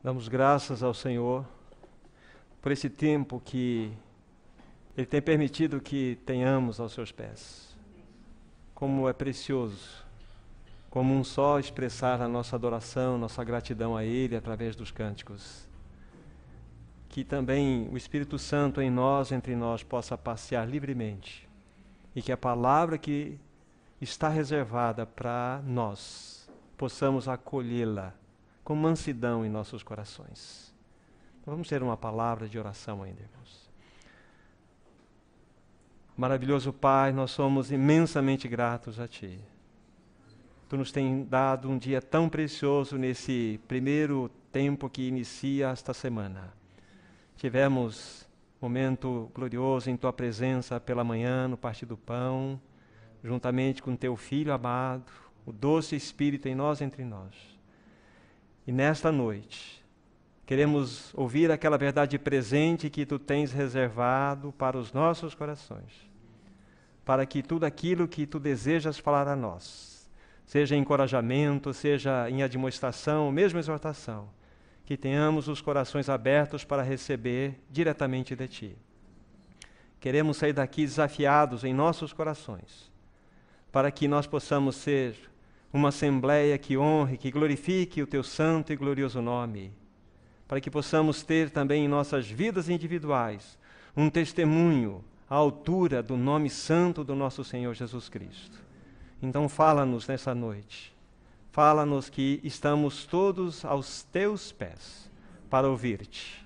Damos graças ao Senhor por esse tempo que Ele tem permitido que tenhamos aos seus pés. Como é precioso, como um só expressar a nossa adoração, nossa gratidão a Ele através dos cânticos. Que também o Espírito Santo em nós, entre nós, possa passear livremente e que a palavra que está reservada para nós, possamos acolhê-la com mansidão em nossos corações. Então, vamos ter uma palavra de oração ainda, irmãos. Maravilhoso Pai, nós somos imensamente gratos a Ti. Tu nos tens dado um dia tão precioso nesse primeiro tempo que inicia esta semana. Tivemos um momento glorioso em Tua presença pela manhã, no partir do pão, juntamente com Teu Filho amado, o doce Espírito em nós, entre nós. E nesta noite, queremos ouvir aquela verdade presente que Tu tens reservado para os nossos corações, para que tudo aquilo que Tu desejas falar a nós, seja em encorajamento, seja em admoestação, mesmo exortação, que tenhamos os corações abertos para receber diretamente de Ti. Queremos sair daqui desafiados em nossos corações, para que nós possamos ser uma assembleia que honre, que glorifique o Teu santo e glorioso nome, para que possamos ter também em nossas vidas individuais um testemunho à altura do nome santo do nosso Senhor Jesus Cristo. Então fala-nos nessa noite, fala-nos que estamos todos aos Teus pés para ouvir-Te.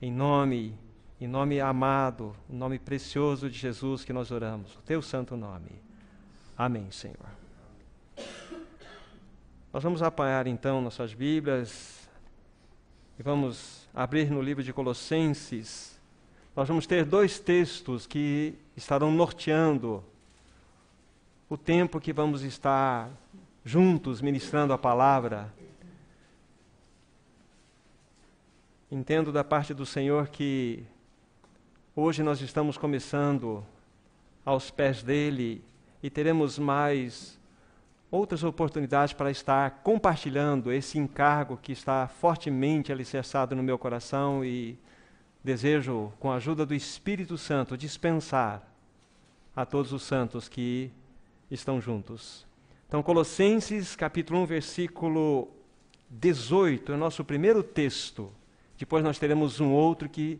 Em nome amado, o nome precioso de Jesus que nós oramos, o Teu santo nome. Amém, Senhor. Nós vamos apanhar então nossas Bíblias e vamos abrir no livro de Colossenses. Nós vamos ter dois textos que estarão norteando o tempo que vamos estar juntos ministrando a palavra. Entendo da parte do Senhor que hoje nós estamos começando aos pés dele e teremos mais outras oportunidades para estar compartilhando esse encargo que está fortemente alicerçado no meu coração e desejo, com a ajuda do Espírito Santo, dispensar a todos os santos que estão juntos. Então, Colossenses, capítulo 1, versículo 18, é o nosso primeiro texto. Depois nós teremos um outro que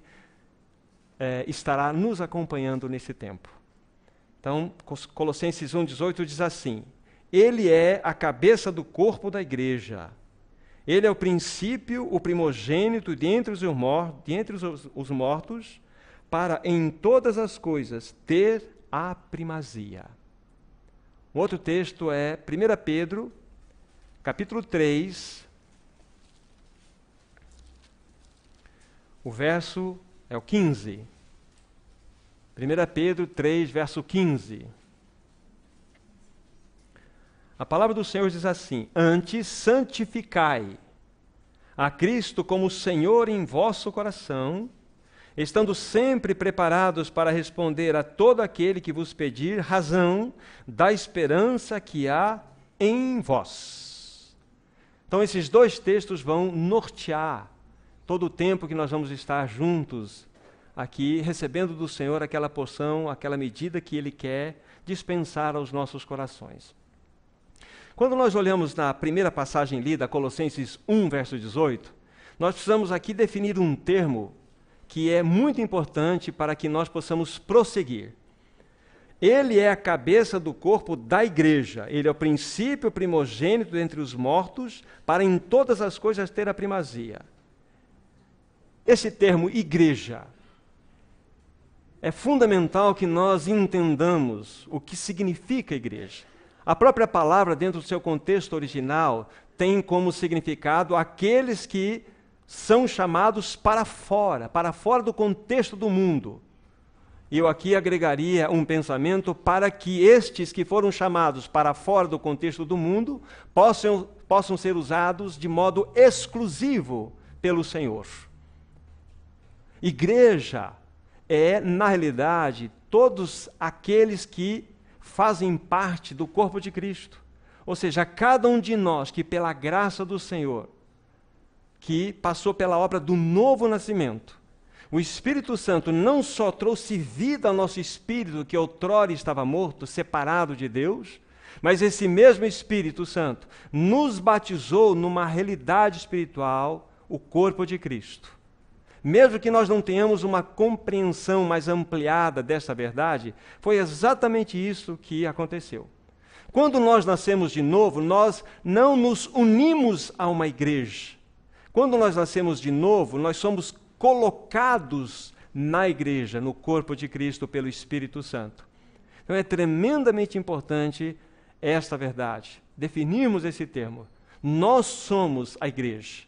estará nos acompanhando nesse tempo. Então, Colossenses 1, 18 diz assim: Ele é a cabeça do corpo da igreja. Ele é o princípio, o primogênito dentre os mortos, para em todas as coisas ter a primazia. O outro texto é 1 Pedro, capítulo 3, o verso é o 15. 1 Pedro 3, verso 15. A palavra do Senhor diz assim: Antes santificai a Cristo como Senhor em vosso coração, estando sempre preparados para responder a todo aquele que vos pedir razão da esperança que há em vós. Então esses dois textos vão nortear todo o tempo que nós vamos estar juntos aqui, recebendo do Senhor aquela porção, aquela medida que Ele quer dispensar aos nossos corações. Quando nós olhamos na primeira passagem lida, Colossenses 1, verso 18, nós precisamos aqui definir um termo que é muito importante para que nós possamos prosseguir. Ele é a cabeça do corpo da igreja. Ele é o princípio primogênito entre os mortos, para em todas as coisas ter a primazia. Esse termo igreja, é fundamental que nós entendamos o que significa igreja. A própria palavra, dentro do seu contexto original, tem como significado aqueles que são chamados para fora do contexto do mundo. E eu aqui agregaria um pensamento para que estes que foram chamados para fora do contexto do mundo possam ser usados de modo exclusivo pelo Senhor. Igreja é, na realidade, todos aqueles que fazem parte do corpo de Cristo. Ou seja, cada um de nós que, pela graça do Senhor, que passou pela obra do novo nascimento. O Espírito Santo não só trouxe vida ao nosso espírito, que outrora estava morto, separado de Deus, mas esse mesmo Espírito Santo nos batizou numa realidade espiritual, o corpo de Cristo. Mesmo que nós não tenhamos uma compreensão mais ampliada dessa verdade, foi exatamente isso que aconteceu. Quando nós nascemos de novo, nós não nos unimos a uma igreja. Quando nós nascemos de novo, nós somos colocados na igreja, no corpo de Cristo, pelo Espírito Santo. Então é tremendamente importante esta verdade, definirmos esse termo. Nós somos a igreja.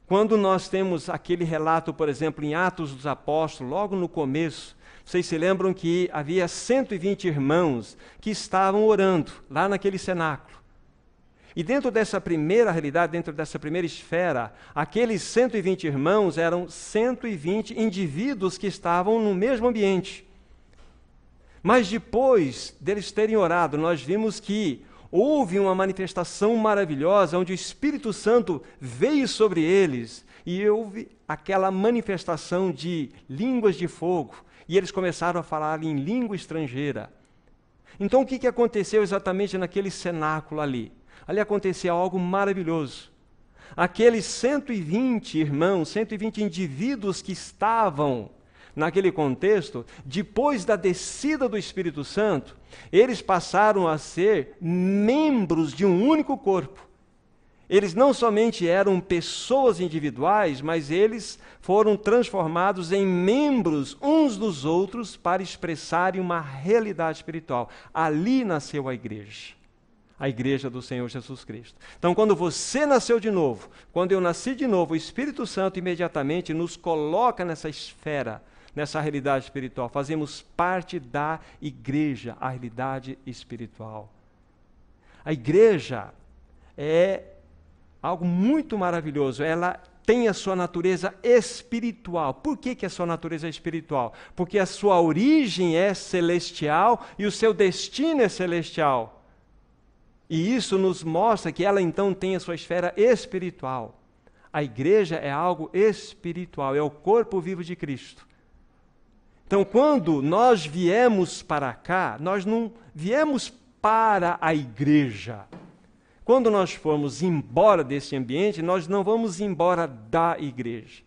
Quando nós temos aquele relato, por exemplo, em Atos dos Apóstolos, logo no começo, vocês se lembram que havia 120 irmãos que estavam orando lá naquele cenáculo. E dentro dessa primeira realidade, dentro dessa primeira esfera, aqueles 120 irmãos eram 120 indivíduos que estavam no mesmo ambiente. Mas depois deles terem orado, nós vimos que houve uma manifestação maravilhosa, onde o Espírito Santo veio sobre eles, e houve aquela manifestação de línguas de fogo, e eles começaram a falar em língua estrangeira. Então o que aconteceu exatamente naquele cenáculo ali? Ali acontecia algo maravilhoso. Aqueles 120 irmãos, 120 indivíduos que estavam naquele contexto, depois da descida do Espírito Santo, eles passaram a ser membros de um único corpo. Eles não somente eram pessoas individuais, mas eles foram transformados em membros uns dos outros para expressarem uma realidade espiritual. Ali nasceu a igreja do Senhor Jesus Cristo. Então, quando você nasceu de novo, quando eu nasci de novo, o Espírito Santo imediatamente nos coloca nessa esfera, nessa realidade espiritual. Fazemos parte da igreja, a realidade espiritual. A igreja é algo muito maravilhoso. Ela tem a sua natureza espiritual. Por que a sua natureza é espiritual? Porque a sua origem é celestial e o seu destino é celestial. E isso nos mostra que ela então tem a sua esfera espiritual. A igreja é algo espiritual, é o corpo vivo de Cristo. Então, quando nós viemos para cá, nós não viemos para a igreja. Quando nós formos embora desse ambiente, nós não vamos embora da igreja.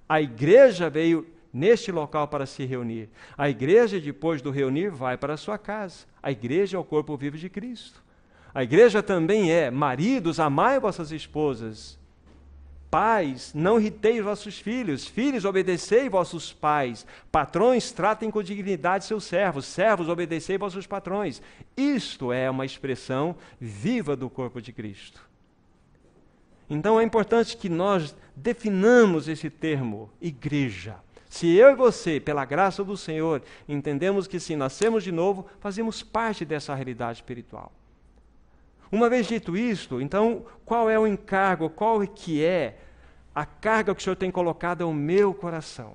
A igreja veio neste local para se reunir. A igreja, depois do reunir, vai para a sua casa. A igreja é o corpo vivo de Cristo. A igreja também é: maridos, amai vossas esposas. Pais, não irriteis vossos filhos. Filhos, obedecei vossos pais. Patrões, tratem com dignidade seus servos. Servos, obedecei vossos patrões. Isto é uma expressão viva do corpo de Cristo. Então é importante que nós definamos esse termo, igreja. Se eu e você, pela graça do Senhor, entendemos que se nascemos de novo, fazemos parte dessa realidade espiritual. Uma vez dito isto, então, qual é o encargo, qual que é a carga que o Senhor tem colocado ao meu coração?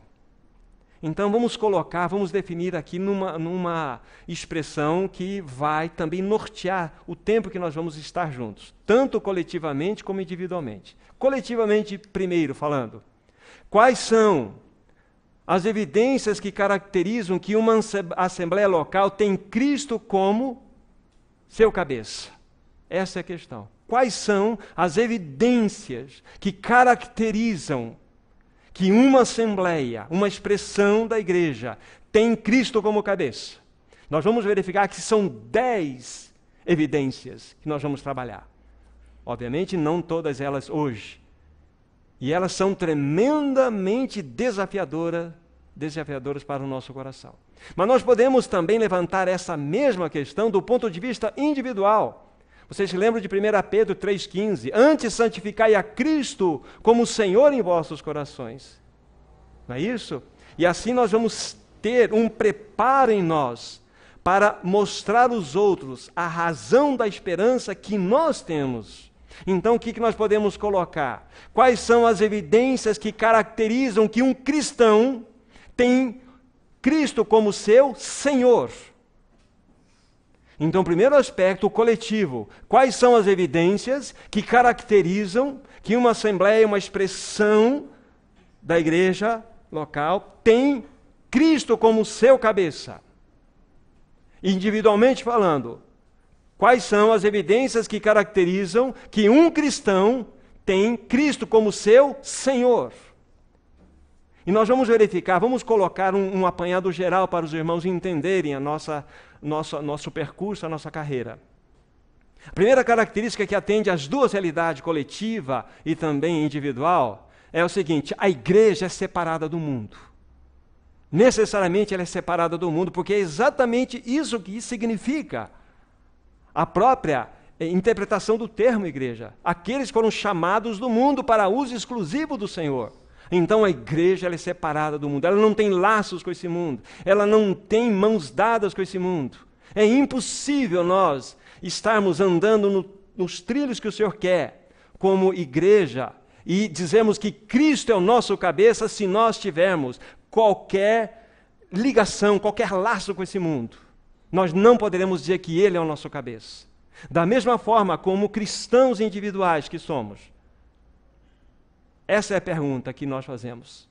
Então, vamos definir aqui numa expressão que vai também nortear o tempo que nós vamos estar juntos, tanto coletivamente como individualmente. Coletivamente, primeiro falando, quais são as evidências que caracterizam que uma assembleia local tem Cristo como seu cabeça? Essa é a questão. Quais são as evidências que caracterizam que uma assembleia, uma expressão da igreja, tem Cristo como cabeça? Nós vamos verificar que são 10 evidências que nós vamos trabalhar. Obviamente, não todas elas hoje. E elas são tremendamente desafiadoras para o nosso coração. Mas nós podemos também levantar essa mesma questão do ponto de vista individual. Vocês se lembram de 1 Pedro 3,15? Antes santificai a Cristo como Senhor em vossos corações. Não é isso? E assim nós vamos ter um preparo em nós para mostrar aos outros a razão da esperança que nós temos. Então o que nós podemos colocar? Quais são as evidências que caracterizam que um cristão tem Cristo como seu Senhor? Então, primeiro aspecto, o coletivo. Quais são as evidências que caracterizam que uma assembleia, uma expressão da igreja local, tem Cristo como seu cabeça. Individualmente falando, quais são as evidências que caracterizam que um cristão tem Cristo como seu Senhor? E nós vamos verificar, vamos colocar um apanhado geral para os irmãos entenderem nosso percurso, a nossa carreira. A primeira característica que atende às duas realidades, coletiva e também individual, é o seguinte: a igreja é separada do mundo. Necessariamente ela é separada do mundo, porque é exatamente isso que significa a própria interpretação do termo igreja. Aqueles foram chamados do mundo para uso exclusivo do Senhor. Então a igreja ela é separada do mundo, ela não tem laços com esse mundo, ela não tem mãos dadas com esse mundo. É impossível nós estarmos andando nos trilhos que o Senhor quer, como igreja, e dizemos que Cristo é o nosso cabeça se nós tivermos qualquer ligação, qualquer laço com esse mundo. Nós não poderemos dizer que Ele é o nosso cabeça. Da mesma forma como cristãos individuais que somos. Essa é a pergunta que nós fazemos.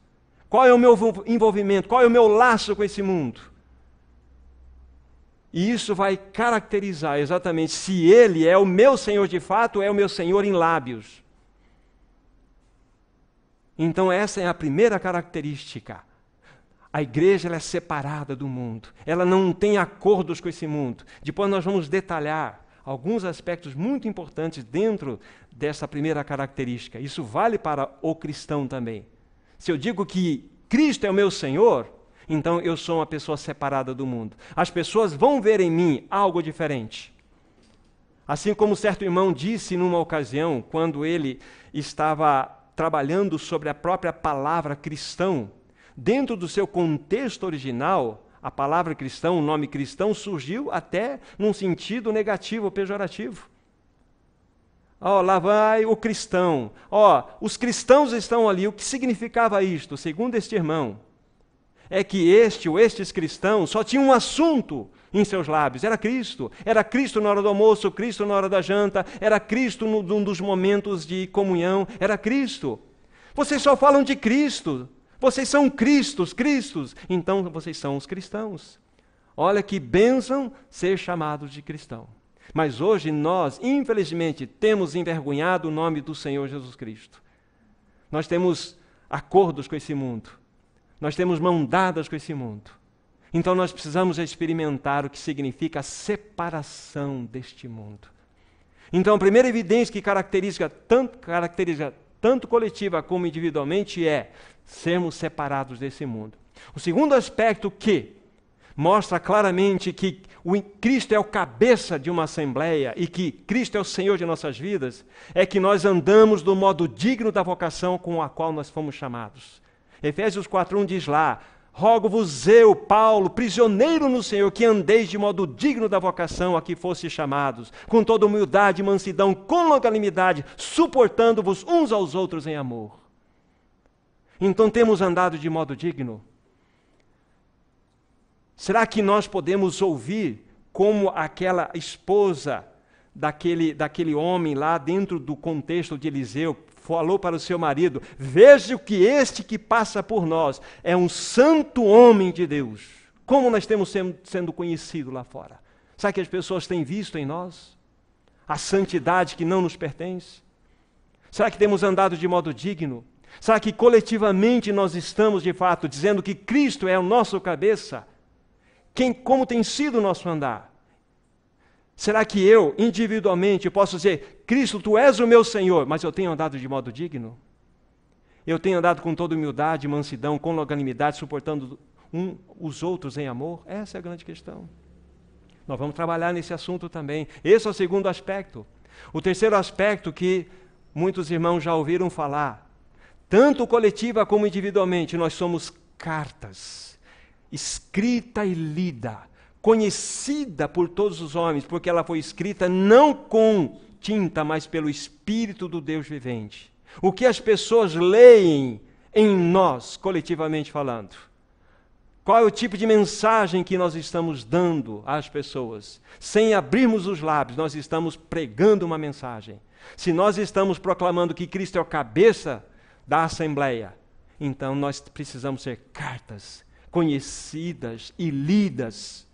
Qual é o meu envolvimento? Qual é o meu laço com esse mundo? E isso vai caracterizar exatamente se Ele é o meu Senhor de fato ou é o meu Senhor em lábios. Então essa é a primeira característica. A igreja ela é separada do mundo. Ela não tem acordos com esse mundo. Depois nós vamos detalhar alguns aspectos muito importantes dentro dessa primeira característica. Isso vale para o cristão também. Se eu digo que Cristo é o meu Senhor, então eu sou uma pessoa separada do mundo. As pessoas vão ver em mim algo diferente. Assim como certo irmão disse numa ocasião, quando ele estava trabalhando sobre a própria palavra cristão, dentro do seu contexto original, a palavra cristão, o nome cristão, surgiu até num sentido negativo, pejorativo. Lá vai o cristão. Os cristãos estão ali. O que significava isto, segundo este irmão? É que estes cristãos só tinham um assunto em seus lábios. Era Cristo. Era Cristo na hora do almoço, Cristo na hora da janta, era Cristo num dos momentos de comunhão. Era Cristo. Vocês só falam de Cristo. Vocês são Cristos, então vocês são os cristãos. Olha que bênção ser chamados de cristão. Mas hoje nós, infelizmente, temos envergonhado o nome do Senhor Jesus Cristo. Nós temos acordos com esse mundo. Nós temos mãos dadas com esse mundo. Então nós precisamos experimentar o que significa a separação deste mundo. Então a primeira evidência que caracteriza tanto coletiva como individualmente é sermos separados desse mundo. O segundo aspecto que mostra claramente que Cristo é o cabeça de uma assembleia e que Cristo é o Senhor de nossas vidas, é que nós andamos do modo digno da vocação com a qual nós fomos chamados. Efésios 4:1 diz lá: rogo-vos eu, Paulo, prisioneiro no Senhor, que andeis de modo digno da vocação a que fosse chamados, com toda humildade e mansidão, com longanimidade, suportando-vos uns aos outros em amor. Então temos andado de modo digno? Será que nós podemos ouvir como aquela esposa daquele homem lá dentro do contexto de Eliseu falou para o seu marido: veja que este que passa por nós é um santo homem de Deus. Como nós temos sendo conhecidos lá fora? Será que as pessoas têm visto em nós a santidade que não nos pertence? Será que temos andado de modo digno? Será que coletivamente nós estamos de fato dizendo que Cristo é o nosso cabeça? Como tem sido o nosso andar? Será que eu, individualmente, posso dizer: Cristo, Tu és o meu Senhor, mas eu tenho andado de modo digno? Eu tenho andado com toda humildade, mansidão, com longanimidade, suportando os outros em amor? Essa é a grande questão. Nós vamos trabalhar nesse assunto também. Esse é o segundo aspecto. O terceiro aspecto que muitos irmãos já ouviram falar, tanto coletiva como individualmente, nós somos cartas, escrita e lida, conhecida por todos os homens, porque ela foi escrita não com tinta, mas pelo Espírito do Deus vivente. O que as pessoas leem em nós, coletivamente falando? Qual é o tipo de mensagem que nós estamos dando às pessoas? Sem abrirmos os lábios, nós estamos pregando uma mensagem. Se nós estamos proclamando que Cristo é o cabeça da Assembleia, então nós precisamos ser cartas conhecidas e lidas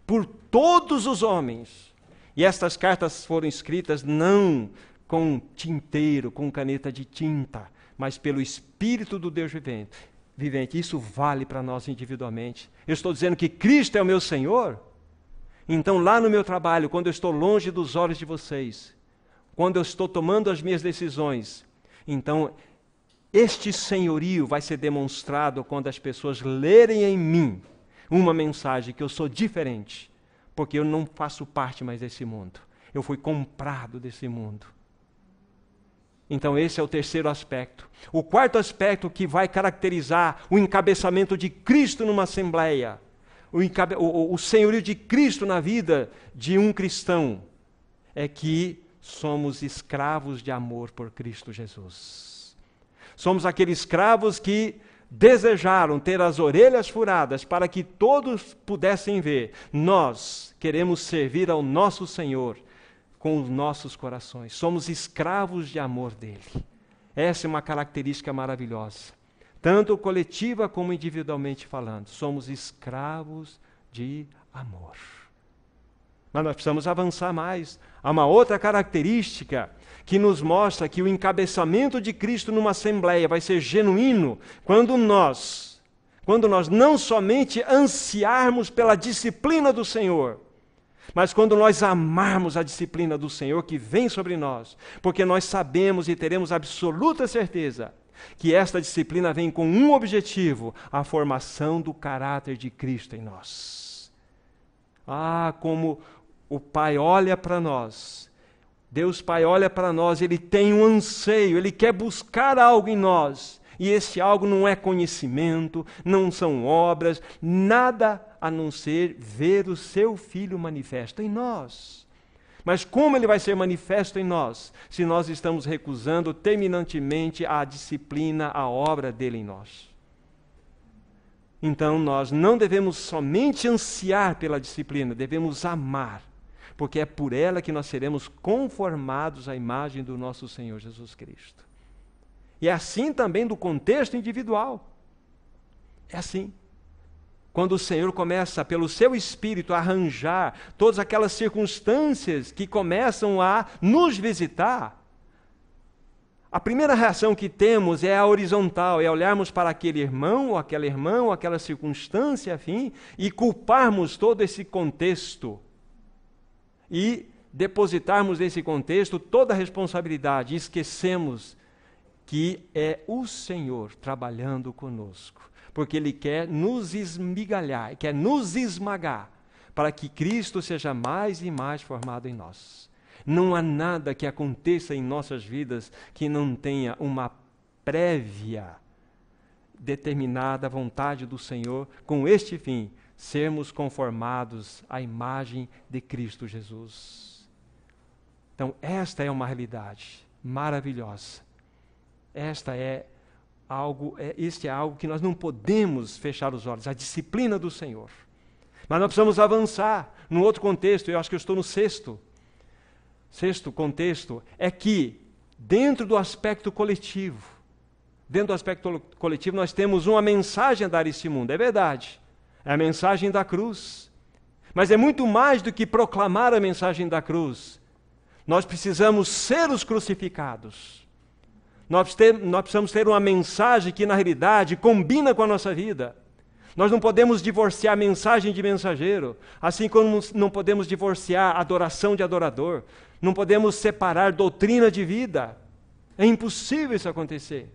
por todos os homens. E estas cartas foram escritas não com tinteiro, com caneta de tinta, mas pelo Espírito do Deus vivente. Isso vale para nós individualmente. Eu estou dizendo que Cristo é o meu Senhor. Então, lá no meu trabalho, quando eu estou longe dos olhos de vocês, quando eu estou tomando as minhas decisões, então, este senhorio vai ser demonstrado quando as pessoas lerem em mim uma mensagem que eu sou diferente, porque eu não faço parte mais desse mundo. Eu fui comprado desse mundo. Então esse é o terceiro aspecto. O quarto aspecto que vai caracterizar o encabeçamento de Cristo numa assembleia, o senhorio de Cristo na vida de um cristão, é que somos escravos de amor por Cristo Jesus. Somos aqueles escravos que desejaram ter as orelhas furadas para que todos pudessem ver. Nós queremos servir ao nosso Senhor com os nossos corações. Somos escravos de amor dele. Essa é uma característica maravilhosa. Tanto coletiva como individualmente falando. Somos escravos de amor. Mas nós precisamos avançar mais. Há uma outra característica que nos mostra que o encabeçamento de Cristo numa assembleia vai ser genuíno quando nós não somente ansiarmos pela disciplina do Senhor, mas quando nós amarmos a disciplina do Senhor que vem sobre nós, porque nós sabemos e teremos absoluta certeza que esta disciplina vem com um objetivo, a formação do caráter de Cristo em nós. Ah, como o Pai olha para nós, Deus Pai olha para nós, Ele tem um anseio, Ele quer buscar algo em nós. E esse algo não é conhecimento, não são obras, nada a não ser ver o seu Filho manifesto em nós. Mas como Ele vai ser manifesto em nós, se nós estamos recusando terminantemente a disciplina, a obra dEle em nós? Então nós não devemos somente ansiar pela disciplina, devemos amar, porque é por ela que nós seremos conformados à imagem do nosso Senhor Jesus Cristo. E é assim também do contexto individual. É assim. Quando o Senhor começa, pelo seu Espírito, a arranjar todas aquelas circunstâncias que começam a nos visitar, a primeira reação que temos é a horizontal, é olharmos para aquele irmão, ou aquela irmã, ou aquela circunstância, afim, e culparmos todo esse contexto. E depositarmos nesse contexto toda a responsabilidade, e esquecemos que é o Senhor trabalhando conosco, porque Ele quer nos esmigalhar, quer nos esmagar, para que Cristo seja mais e mais formado em nós. Não há nada que aconteça em nossas vidas que não tenha uma prévia determinada vontade do Senhor, com este fim, sermos conformados à imagem de Cristo Jesus. Então, esta é uma realidade maravilhosa. Este é algo que nós não podemos fechar os olhos, a disciplina do Senhor. Mas nós precisamos avançar num outro contexto, eu acho que eu estou no sexto contexto, é que dentro do aspecto coletivo, nós temos uma mensagem a dar a este mundo, é verdade. É a mensagem da cruz. Mas é muito mais do que proclamar a mensagem da cruz. Nós precisamos ser os crucificados. Nós precisamos ter uma mensagem que, na realidade, combina com a nossa vida. Nós não podemos divorciar a mensagem de mensageiro, assim como não podemos divorciar a adoração de adorador. Não podemos separar doutrina de vida. É impossível isso acontecer.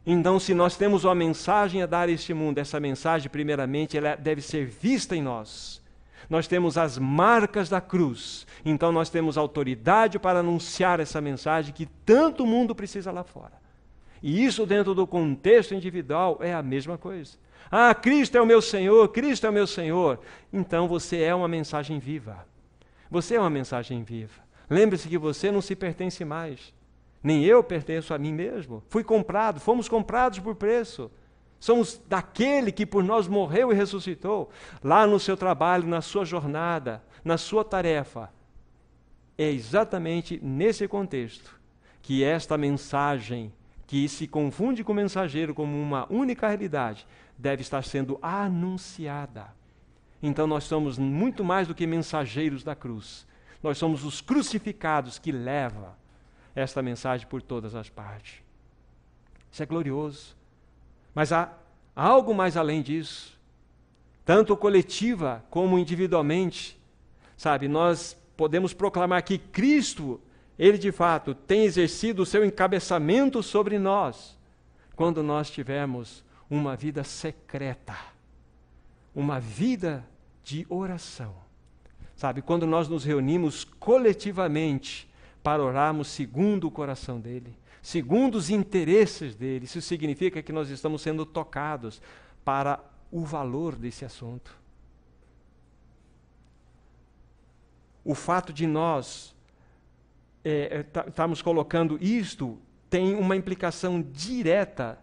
Então, se nós temos uma mensagem a dar a este mundo, essa mensagem, primeiramente, ela deve ser vista em nós. Nós temos as marcas da cruz, então nós temos autoridade para anunciar essa mensagem que tanto o mundo precisa lá fora. E isso dentro do contexto individual é a mesma coisa. Ah, Cristo é o meu Senhor, Cristo é o meu Senhor. Então você é uma mensagem viva. Você é uma mensagem viva. Lembre-se que você não se pertence mais. Nem eu pertenço a mim mesmo. Fui comprado, fomos comprados por preço. Somos daquele que por nós morreu e ressuscitou. Lá no seu trabalho, na sua jornada, na sua tarefa. é exatamente nesse contexto que esta mensagem, que se confunde com o mensageiro como uma única realidade, deve estar sendo anunciada. Então nós somos muito mais do que mensageiros da cruz. Nós somos os crucificados que levam esta mensagem por todas as partes. Isso é glorioso. Mas há algo mais além disso. Tanto coletiva como individualmente. Sabe, nós podemos proclamar que Cristo, Ele de fato tem exercido o seu encabeçamento sobre nós, quando nós tivermos uma vida secreta, uma vida de oração. Sabe, quando nós nos reunimos coletivamente para orarmos segundo o coração dEle, segundo os interesses dEle, isso significa que nós estamos sendo tocados para o valor desse assunto. O fato de nós estarmos colocando isto tem uma implicação direta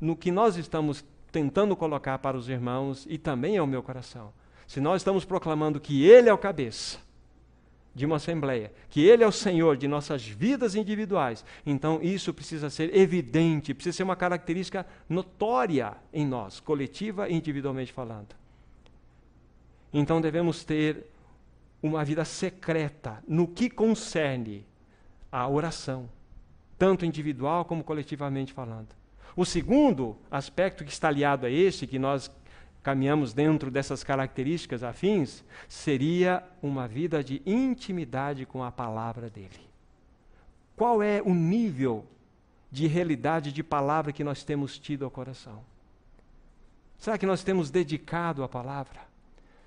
no que nós estamos tentando colocar para os irmãos e também ao meu coração. Se nós estamos proclamando que Ele é o cabeça de uma assembleia, que Ele é o Senhor de nossas vidas individuais, então isso precisa ser evidente, precisa ser uma característica notória em nós, coletiva e individualmente falando. Então devemos ter uma vida secreta no que concerne a oração, tanto individual como coletivamente falando. O segundo aspecto que está aliado a este, que nós caminhamos dentro dessas características afins, seria uma vida de intimidade com a palavra dele. Qual é o nível de realidade de palavra que nós temos tido ao coração? Será que nós temos dedicado a palavra?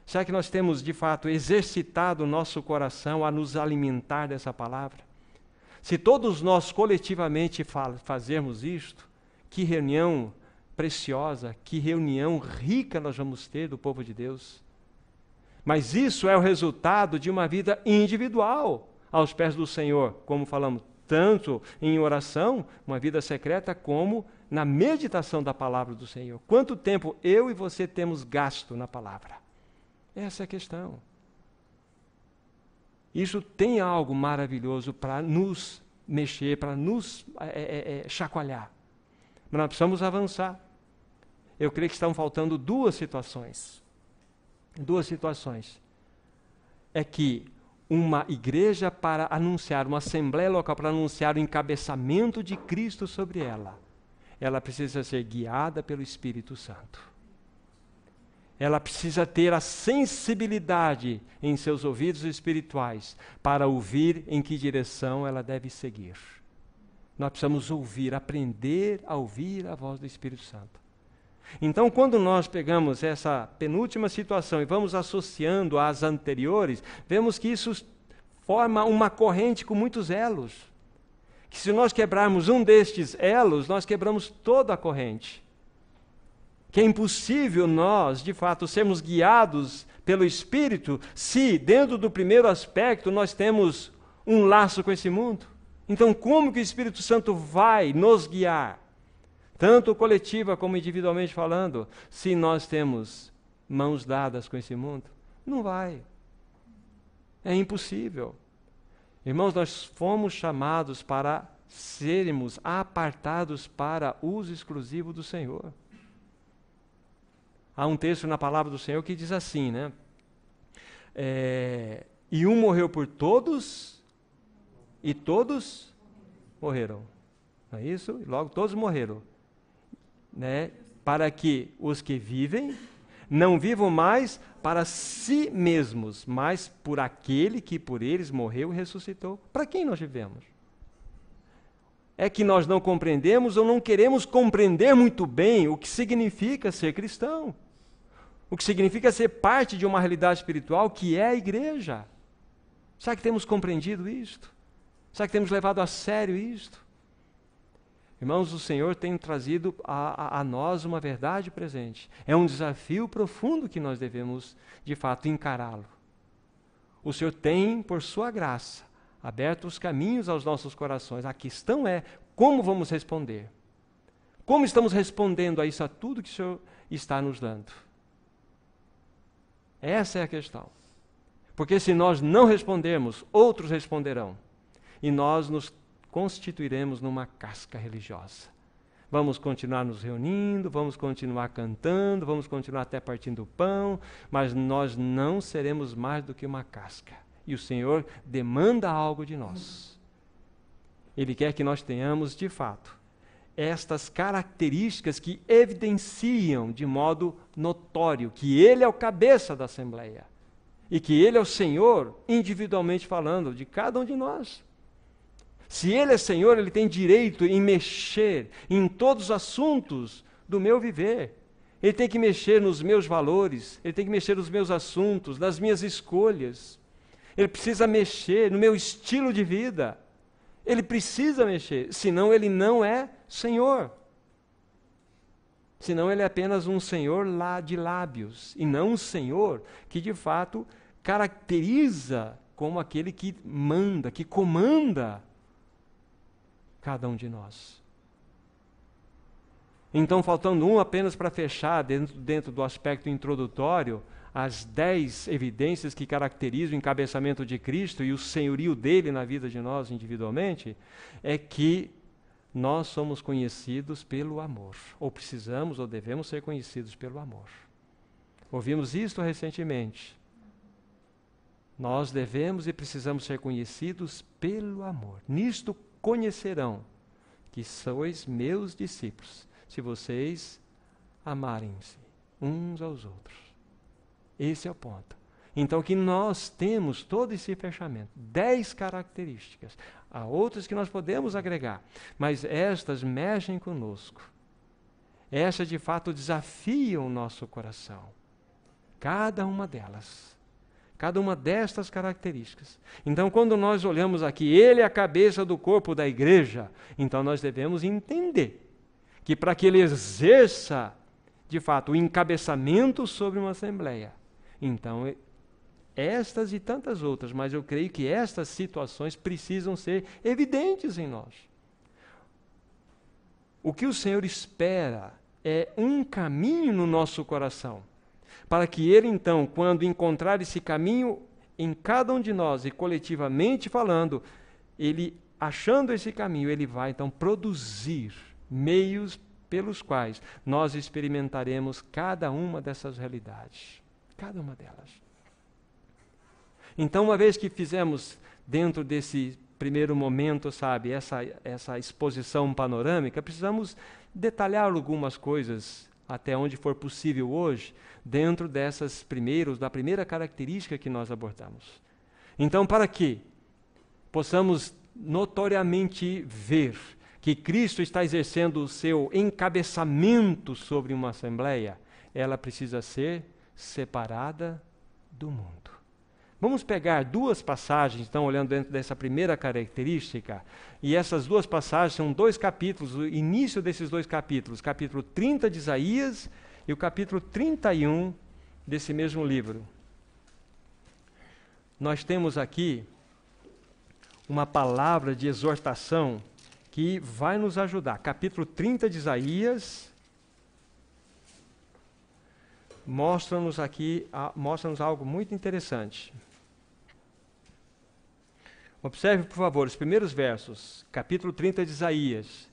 Será que nós temos, de fato, exercitado o nosso coração a nos alimentar dessa palavra? Se todos nós coletivamente fazermos isto, que reunião preciosa, que reunião rica nós vamos ter do povo de Deus. Mas isso é o resultado de uma vida individual aos pés do Senhor, como falamos, tanto em oração, uma vida secreta, como na meditação da palavra do Senhor. Quanto tempo eu e você temos gasto na palavra? Essa é a questão. Isso tem algo maravilhoso para nos mexer, para nos chacoalhar. Mas nós precisamos avançar. Eu creio que estão faltando duas situações. Duas situações. É que uma igreja para anunciar, uma assembleia local para anunciar o encabeçamento de Cristo sobre ela, ela precisa ser guiada pelo Espírito Santo. Ela precisa ter a sensibilidade em seus ouvidos espirituais para ouvir em que direção ela deve seguir. Nós precisamos ouvir, aprender a ouvir a voz do Espírito Santo. Então, quando nós pegamos essa penúltima situação e vamos associando às anteriores, vemos que isso forma uma corrente com muitos elos. Que se nós quebrarmos um destes elos, nós quebramos toda a corrente. Que é impossível nós, de fato, sermos guiados pelo Espírito se, dentro do primeiro aspecto, nós temos um laço com esse mundo. Então, como que o Espírito Santo vai nos guiar, tanto coletiva como individualmente falando, se nós temos mãos dadas com esse mundo? Não vai. É impossível. Irmãos, nós fomos chamados para sermos apartados para uso exclusivo do Senhor. Há um texto na palavra do Senhor que diz assim, né? E um morreu por todos, e todos morreram. Não é isso? E logo todos morreram. Né? Para que os que vivem não vivam mais para si mesmos, mas por aquele que por eles morreu e ressuscitou. Para quem nós vivemos? É que nós não compreendemos ou não queremos compreender muito bem o que significa ser cristão. O que significa ser parte de uma realidade espiritual que é a igreja. Será que temos compreendido isto? Será que temos levado a sério isto? Irmãos, o Senhor tem trazido a nós uma verdade presente. É um desafio profundo que nós devemos, de fato, encará-lo. O Senhor tem, por sua graça, aberto os caminhos aos nossos corações. A questão é como vamos responder. Como estamos respondendo a isso, a tudo que o Senhor está nos dando? Essa é a questão. Porque se nós não respondermos, outros responderão. E nós nos constituiremos numa casca religiosa. Vamos continuar nos reunindo, vamos continuar cantando, vamos continuar até partindo o pão, mas nós não seremos mais do que uma casca. E o Senhor demanda algo de nós. Ele quer que nós tenhamos, de fato, estas características que evidenciam de modo notório que Ele é o cabeça da Assembleia e que Ele é o Senhor, individualmente falando, de cada um de nós. Se Ele é Senhor, Ele tem direito em mexer em todos os assuntos do meu viver. Ele tem que mexer nos meus valores, Ele tem que mexer nos meus assuntos, nas minhas escolhas. Ele precisa mexer no meu estilo de vida. Ele precisa mexer, senão Ele não é Senhor. Senão Ele é apenas um Senhor lá de lábios, e não um Senhor que de fato caracteriza como aquele que manda, que comanda cada um de nós. Então, faltando um apenas para fechar, dentro do aspecto introdutório, as 10 evidências que caracterizam o encabeçamento de Cristo e o senhorio dele na vida de nós individualmente, é que nós somos conhecidos pelo amor, ou precisamos ou devemos ser conhecidos pelo amor. Ouvimos isto recentemente. Nós devemos e precisamos ser conhecidos pelo amor. Nisto conhecerão que sois meus discípulos, se vocês amarem-se uns aos outros. Esse é o ponto. Então, que nós temos todo esse fechamento, 10 características. Há outras que nós podemos agregar, mas estas mexem conosco. Estas, de fato, desafiam o nosso coração. Cada uma delas. Cada uma destas características. Então, quando nós olhamos aqui, Ele é a cabeça do corpo da igreja, então nós devemos entender que para que Ele exerça, de fato, o encabeçamento sobre uma assembleia, então, estas e tantas outras, mas eu creio que estas situações precisam ser evidentes em nós. O que o Senhor espera é um caminho no nosso coração, para que Ele, então, quando encontrar esse caminho em cada um de nós e coletivamente falando, Ele, achando esse caminho, Ele vai, então, produzir meios pelos quais nós experimentaremos cada uma dessas realidades. Cada uma delas. Então, uma vez que fizemos dentro desse primeiro momento, sabe, essa exposição panorâmica, precisamos detalhar algumas coisas até onde for possível hoje, dentro da primeira característica que nós abordamos. Então, para que possamos notoriamente ver que Cristo está exercendo o seu encabeçamento sobre uma assembleia, ela precisa ser separada do mundo. Vamos pegar 2 passagens, então, olhando dentro dessa primeira característica, e essas 2 passagens são 2 capítulos, o início desses 2 capítulos, capítulo 30 de Isaías e o capítulo 31 desse mesmo livro. Nós temos aqui uma palavra de exortação que vai nos ajudar. Capítulo 30 de Isaías mostra-nos algo muito interessante. Observe, por favor, os primeiros versos, capítulo 30 de Isaías.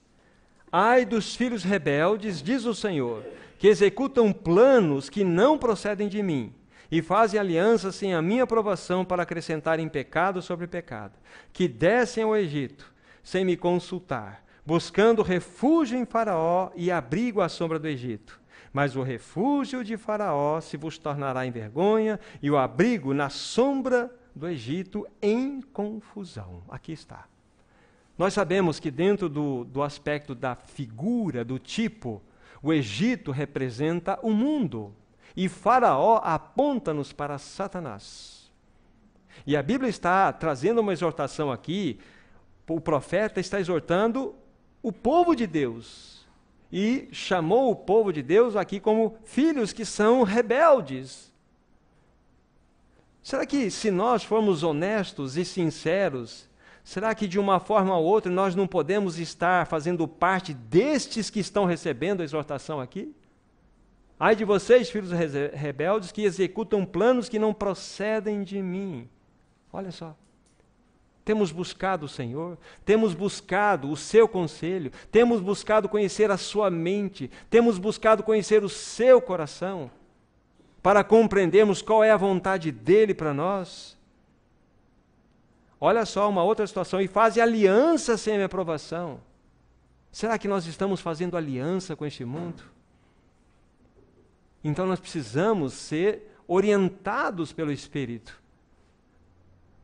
Ai dos filhos rebeldes, diz o Senhor, que executam planos que não procedem de mim, e fazem alianças sem a minha aprovação para acrescentarem pecado sobre pecado, que descem ao Egito, sem me consultar, buscando refúgio em Faraó e abrigo à sombra do Egito. Mas o refúgio de Faraó se vos tornará em vergonha, e o abrigo na sombra do Egito em confusão. Aqui está. Nós sabemos que dentro do aspecto da figura, do tipo, o Egito representa o mundo, e Faraó aponta-nos para Satanás. E a Bíblia está trazendo uma exortação aqui, o profeta está exortando o povo de Deus, e chamou o povo de Deus aqui como filhos que são rebeldes. Será que, se nós formos honestos e sinceros, será que de uma forma ou outra nós não podemos estar fazendo parte destes que estão recebendo a exortação aqui? Ai de vocês, filhos rebeldes, que executam planos que não procedem de mim. Olha só. Temos buscado o Senhor, temos buscado o seu conselho, temos buscado conhecer a sua mente, temos buscado conhecer o seu coração, para compreendermos qual é a vontade dele para nós. Olha só uma outra situação, e fazem aliança sem aprovação. Será que nós estamos fazendo aliança com este mundo? Então nós precisamos ser orientados pelo Espírito.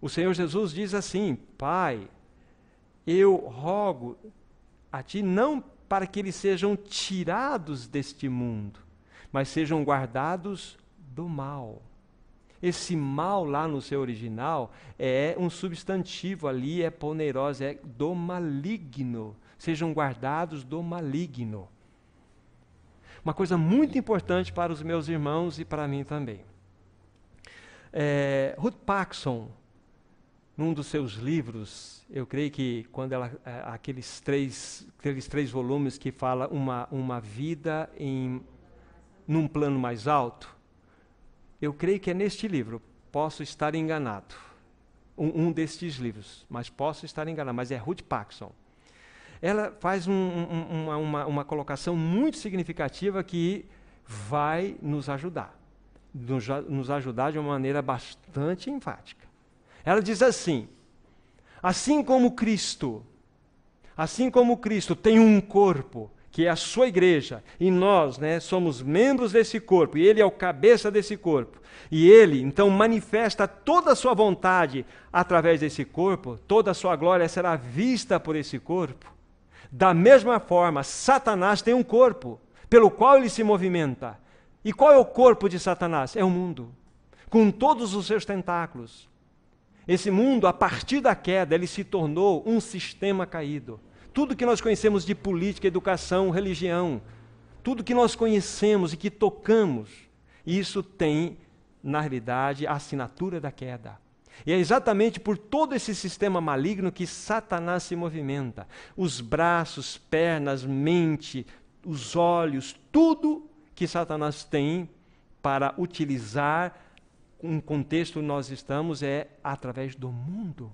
O Senhor Jesus diz assim: Pai, eu rogo a Ti não para que eles sejam tirados deste mundo, mas sejam guardados do mal. Esse mal lá no seu original é um substantivo ali, é poneros, é do maligno. Sejam guardados do maligno. Uma coisa muito importante para os meus irmãos e para mim também. Ruth Paxson, num dos seus livros, eu creio que quando ela, aqueles três volumes que fala uma vida num plano mais alto, eu creio que é neste livro, posso estar enganado, um destes livros, mas posso estar enganado, mas é Ruth Paxson. Ela faz uma colocação muito significativa que vai nos ajudar de uma maneira bastante enfática. Ela diz assim: assim como Cristo tem um corpo, que é a sua igreja, e nós, somos membros desse corpo, e ele é o cabeça desse corpo, e ele, então, manifesta toda a sua vontade através desse corpo, toda a sua glória será vista por esse corpo. Da mesma forma, Satanás tem um corpo, pelo qual ele se movimenta. E qual é o corpo de Satanás? É o mundo, com todos os seus tentáculos. Esse mundo, a partir da queda, ele se tornou um sistema caído. Tudo que nós conhecemos de política, educação, religião, tudo que nós conhecemos e que tocamos, isso tem, na realidade, a assinatura da queda. E é exatamente por todo esse sistema maligno que Satanás se movimenta. Os braços, pernas, mente, os olhos, tudo que Satanás tem para utilizar um contexto nós estamos é através do mundo.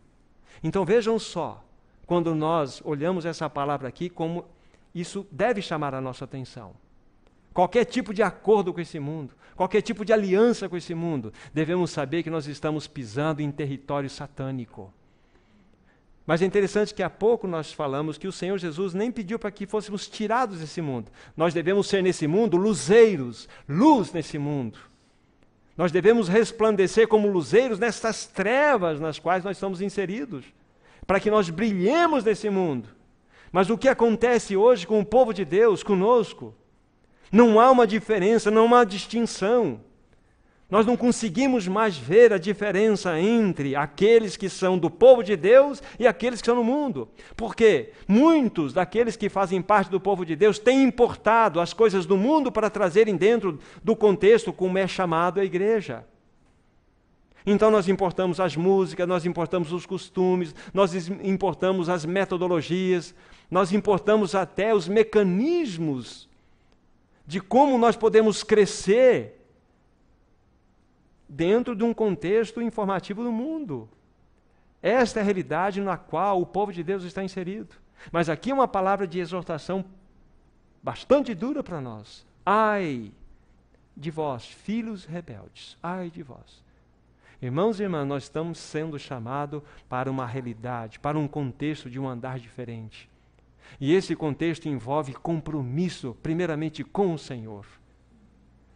Então vejam só, quando nós olhamos essa palavra aqui, como isso deve chamar a nossa atenção. Qualquer tipo de acordo com esse mundo, qualquer tipo de aliança com esse mundo, devemos saber que nós estamos pisando em território satânico. Mas é interessante que há pouco nós falamos que o Senhor Jesus nem pediu para que fôssemos tirados desse mundo. Nós devemos ser nesse mundo luzeiros, luz nesse mundo. Nós devemos resplandecer como luzeiros nessas trevas nas quais nós estamos inseridos, para que nós brilhemos nesse mundo. Mas o que acontece hoje com o povo de Deus, conosco? Não há uma diferença, não há uma distinção. Nós não conseguimos mais ver a diferença entre aqueles que são do povo de Deus e aqueles que são no mundo. Porque muitos daqueles que fazem parte do povo de Deus têm importado as coisas do mundo para trazerem dentro do contexto como é chamado a igreja. Então nós importamos as músicas, nós importamos os costumes, nós importamos as metodologias, nós importamos até os mecanismos de como nós podemos crescer dentro de um contexto informativo do mundo. Esta é a realidade na qual o povo de Deus está inserido. Mas aqui é uma palavra de exortação bastante dura para nós. Ai de vós, filhos rebeldes, ai de vós. Irmãos e irmãs, nós estamos sendo chamados para uma realidade, para um contexto de um andar diferente. E esse contexto envolve compromisso, primeiramente com o Senhor.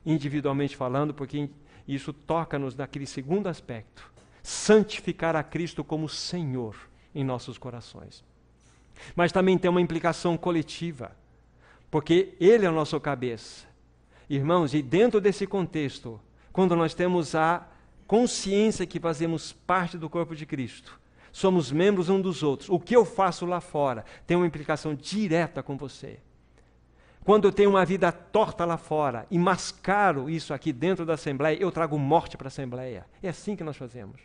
Individualmente falando, porque isso toca-nos naquele segundo aspecto. Santificar a Cristo como Senhor em nossos corações. Mas também tem uma implicação coletiva, porque Ele é o nosso cabeça. Irmãos, e dentro desse contexto, quando nós temos a consciência que fazemos parte do corpo de Cristo, somos membros um dos outros. O que eu faço lá fora tem uma implicação direta com você. Quando eu tenho uma vida torta lá fora e mascaro isso aqui dentro da Assembleia, eu trago morte para a Assembleia. É assim que nós fazemos.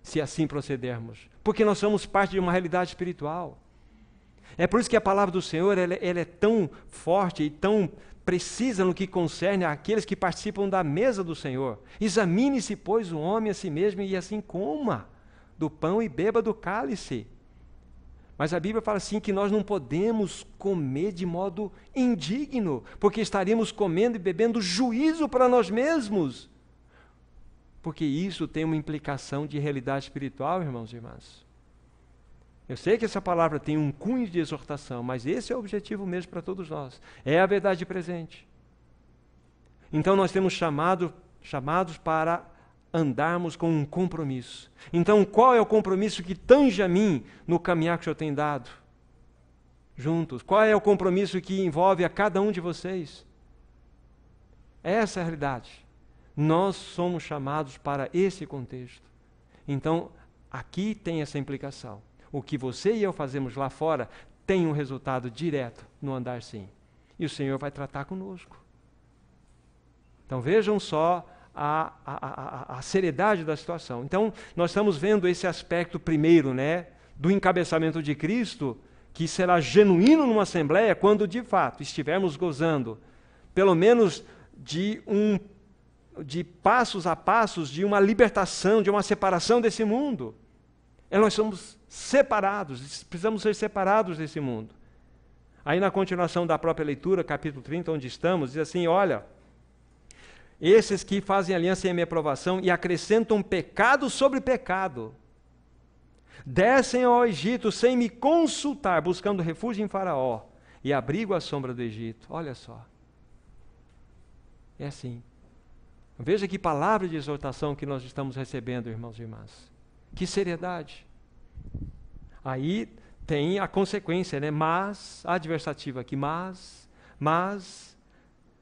Se assim procedermos. Porque nós somos parte de uma realidade espiritual. É por isso que a palavra do Senhor ela é tão forte e tão precisa no que concerne àqueles que participam da mesa do Senhor. Examine-se, pois, o homem a si mesmo e assim coma do pão e beba do cálice. Mas a Bíblia fala assim que nós não podemos comer de modo indigno, porque estaríamos comendo e bebendo juízo para nós mesmos. Porque isso tem uma implicação de realidade espiritual, irmãos e irmãs. Eu sei que essa palavra tem um cunho de exortação, mas esse é o objetivo mesmo para todos nós. É a verdade presente. Então nós temos chamados para andarmos com um compromisso. Então qual é o compromisso que tange a mim no caminhar que o Senhor tem dado? Juntos. Qual é o compromisso que envolve a cada um de vocês? Essa é a realidade. Nós somos chamados para esse contexto. Então aqui tem essa implicação. O que você e eu fazemos lá fora tem um resultado direto no andar sim. E o Senhor vai tratar conosco. Então vejam só a seriedade da situação. Então nós estamos vendo esse aspecto primeiro, do encabeçamento de Cristo, que será genuíno numa assembleia quando de fato estivermos gozando, pelo menos de passos a passos, de uma libertação, de uma separação desse mundo. Nós somos separados, precisamos ser separados desse mundo. Aí na continuação da própria leitura, capítulo 30, onde estamos, diz assim, olha, esses que fazem aliança em minha aprovação e acrescentam pecado sobre pecado, descem ao Egito sem me consultar, buscando refúgio em Faraó e abrigo à sombra do Egito. Olha só. É assim. Veja que palavra de exortação que nós estamos recebendo, irmãos e irmãs. Que seriedade. Aí tem a consequência, mas, adversativa aqui, mas,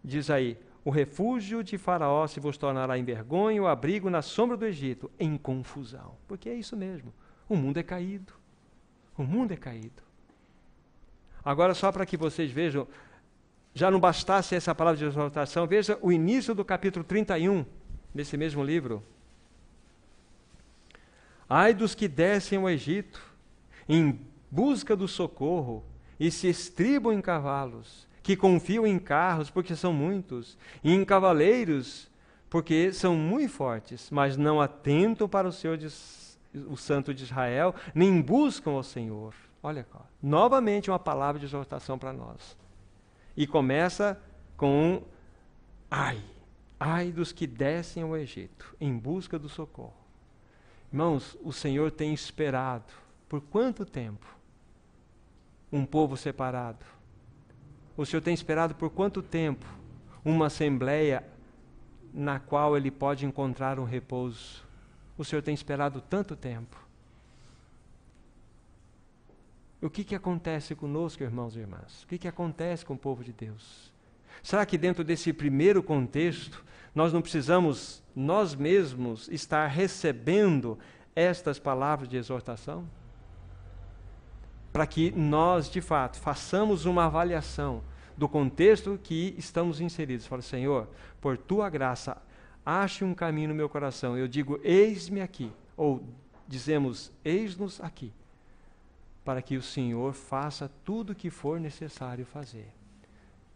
diz aí, o refúgio de Faraó se vos tornará em vergonha, o abrigo na sombra do Egito, em confusão. Porque é isso mesmo, o mundo é caído. O mundo é caído. Agora, só para que vocês vejam, já não bastasse essa palavra de exortação, veja o início do capítulo 31, desse mesmo livro. Ai dos que descem ao Egito, em busca do socorro, e se estribam em cavalos, que confiam em carros, porque são muitos, e em cavaleiros, porque são muito fortes, mas não atentam para o Senhor, o Santo de Israel, nem buscam ao Senhor. Olha, novamente uma palavra de exortação para nós. E começa com ai dos que descem ao Egito, em busca do socorro. Irmãos, o Senhor tem esperado, por quanto tempo, um povo separado? O Senhor tem esperado por quanto tempo uma assembleia na qual Ele pode encontrar um repouso? O Senhor tem esperado tanto tempo. O que acontece conosco, irmãos e irmãs? O que acontece com o povo de Deus? Será que dentro desse primeiro contexto, nós não precisamos, nós mesmos, estar recebendo estas palavras de exortação? Para que nós, de fato, façamos uma avaliação do contexto que estamos inseridos. Fala, Senhor, por Tua graça, ache um caminho no meu coração. Eu digo, eis-me aqui. Ou dizemos, eis-nos aqui. Para que o Senhor faça tudo o que for necessário fazer.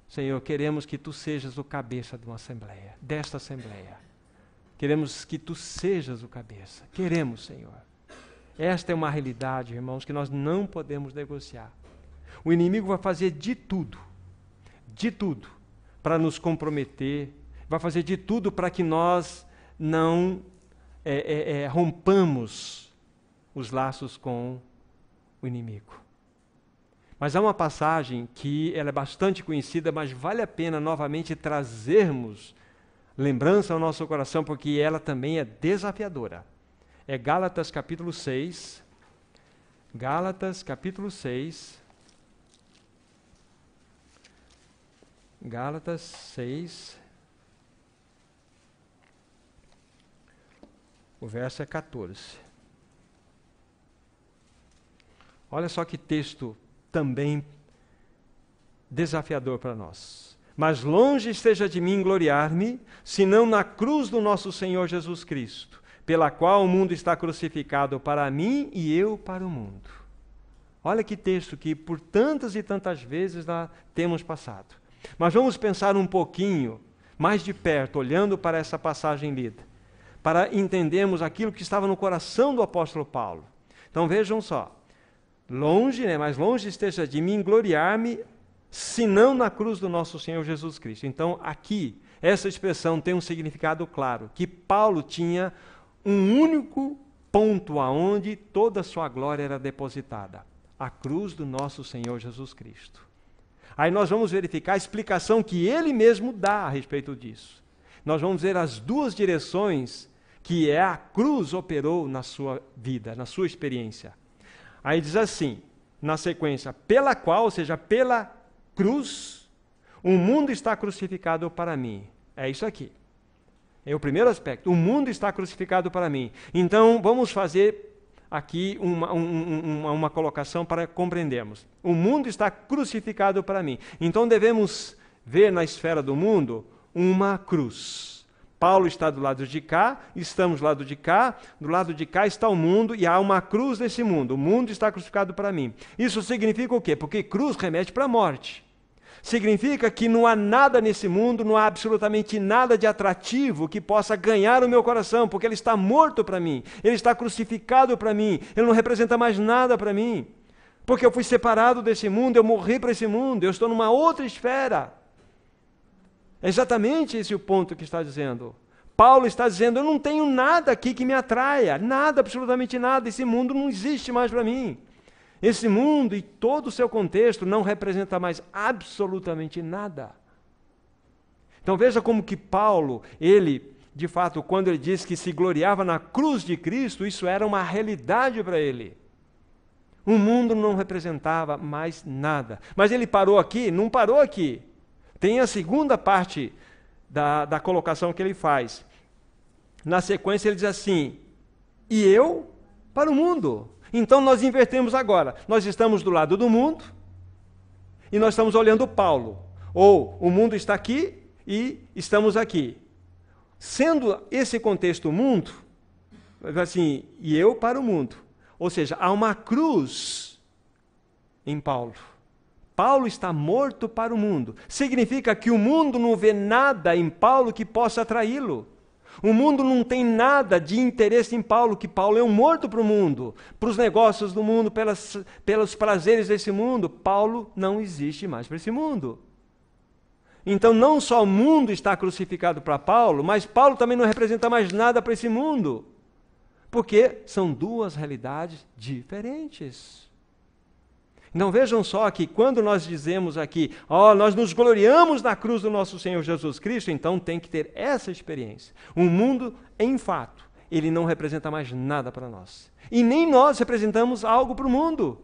Senhor, queremos que Tu sejas o cabeça de uma assembleia, desta assembleia. Queremos que Tu sejas o cabeça. Queremos, Senhor. Esta é uma realidade, irmãos, que nós não podemos negociar. O inimigo vai fazer de tudo, para nos comprometer, vai fazer de tudo para que nós não rompamos os laços com o inimigo. Mas há uma passagem que ela é bastante conhecida, mas vale a pena novamente trazermos lembrança ao nosso coração, porque ela também é desafiadora. É Gálatas capítulo 6. Gálatas capítulo 6. Gálatas 6. O verso é 14. Olha só que texto também desafiador para nós. Mas longe esteja de mim gloriar-me, senão na cruz do nosso Senhor Jesus Cristo, pela qual o mundo está crucificado para mim e eu para o mundo. Olha que texto que por tantas e tantas vezes nós temos passado. Mas vamos pensar um pouquinho mais de perto, olhando para essa passagem lida, para entendermos aquilo que estava no coração do apóstolo Paulo. Então vejam só, longe, mais longe esteja de mim gloriar-me, senão na cruz do nosso Senhor Jesus Cristo. Então aqui, essa expressão tem um significado claro, que Paulo tinha um único ponto aonde toda a sua glória era depositada, a cruz do nosso Senhor Jesus Cristo. Aí nós vamos verificar a explicação que ele mesmo dá a respeito disso. Nós vamos ver as duas direções que a cruz operou na sua vida, na sua experiência. Aí diz assim, na sequência, pela qual, ou seja, pela cruz, o mundo está crucificado para mim. É isso aqui. É o primeiro aspecto. O mundo está crucificado para mim. Então, vamos fazer aqui uma colocação para compreendermos. O mundo está crucificado para mim. Então devemos ver na esfera do mundo uma cruz. Paulo está do lado de cá, estamos do lado de cá está o mundo e há uma cruz nesse mundo. O mundo está crucificado para mim. Isso significa o quê? Porque cruz remete para a morte. Significa que não há nada nesse mundo, não há absolutamente nada de atrativo que possa ganhar o meu coração, porque ele está morto para mim, ele está crucificado para mim, ele não representa mais nada para mim, porque eu fui separado desse mundo, eu morri para esse mundo, eu estou numa outra esfera. É exatamente esse o ponto que está dizendo. Paulo está dizendo, eu não tenho nada aqui que me atraia, nada, absolutamente nada, esse mundo não existe mais para mim. Esse mundo e todo o seu contexto não representa mais absolutamente nada. Então veja como que Paulo, ele, de fato, quando ele diz que se gloriava na cruz de Cristo, isso era uma realidade para ele. O mundo não representava mais nada. Mas ele parou aqui? Não parou aqui. Tem a segunda parte da colocação que ele faz. Na sequência ele diz assim, e eu para o mundo. Então nós invertemos agora. Nós estamos do lado do mundo e nós estamos olhando Paulo. Ou o mundo está aqui e estamos aqui. Sendo esse contexto o mundo, assim, e eu para o mundo. Ou seja, há uma cruz em Paulo. Paulo está morto para o mundo. Significa que o mundo não vê nada em Paulo que possa atraí-lo. O mundo não tem nada de interesse em Paulo, que Paulo é um morto para o mundo, para os negócios do mundo, pelos prazeres desse mundo. Paulo não existe mais para esse mundo. Então não só o mundo está crucificado para Paulo, mas Paulo também não representa mais nada para esse mundo. Porque são duas realidades diferentes. Então vejam só que quando nós dizemos aqui, nós nos gloriamos na cruz do nosso Senhor Jesus Cristo, então tem que ter essa experiência. O mundo, em fato, ele não representa mais nada para nós. E nem nós representamos algo para o mundo.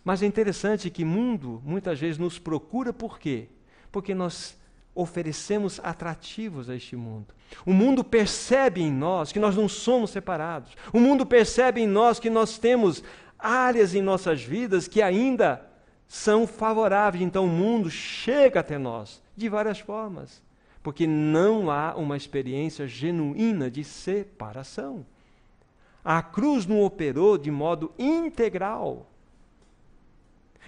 Mas é interessante que o mundo, muitas vezes, nos procura por quê? Porque nós oferecemos atrativos a este mundo. O mundo percebe em nós que nós não somos separados. O mundo percebe em nós que nós temos áreas em nossas vidas que ainda são favoráveis. Então o mundo chega até nós de várias formas, porque não há uma experiência genuína de separação. A cruz não operou de modo integral.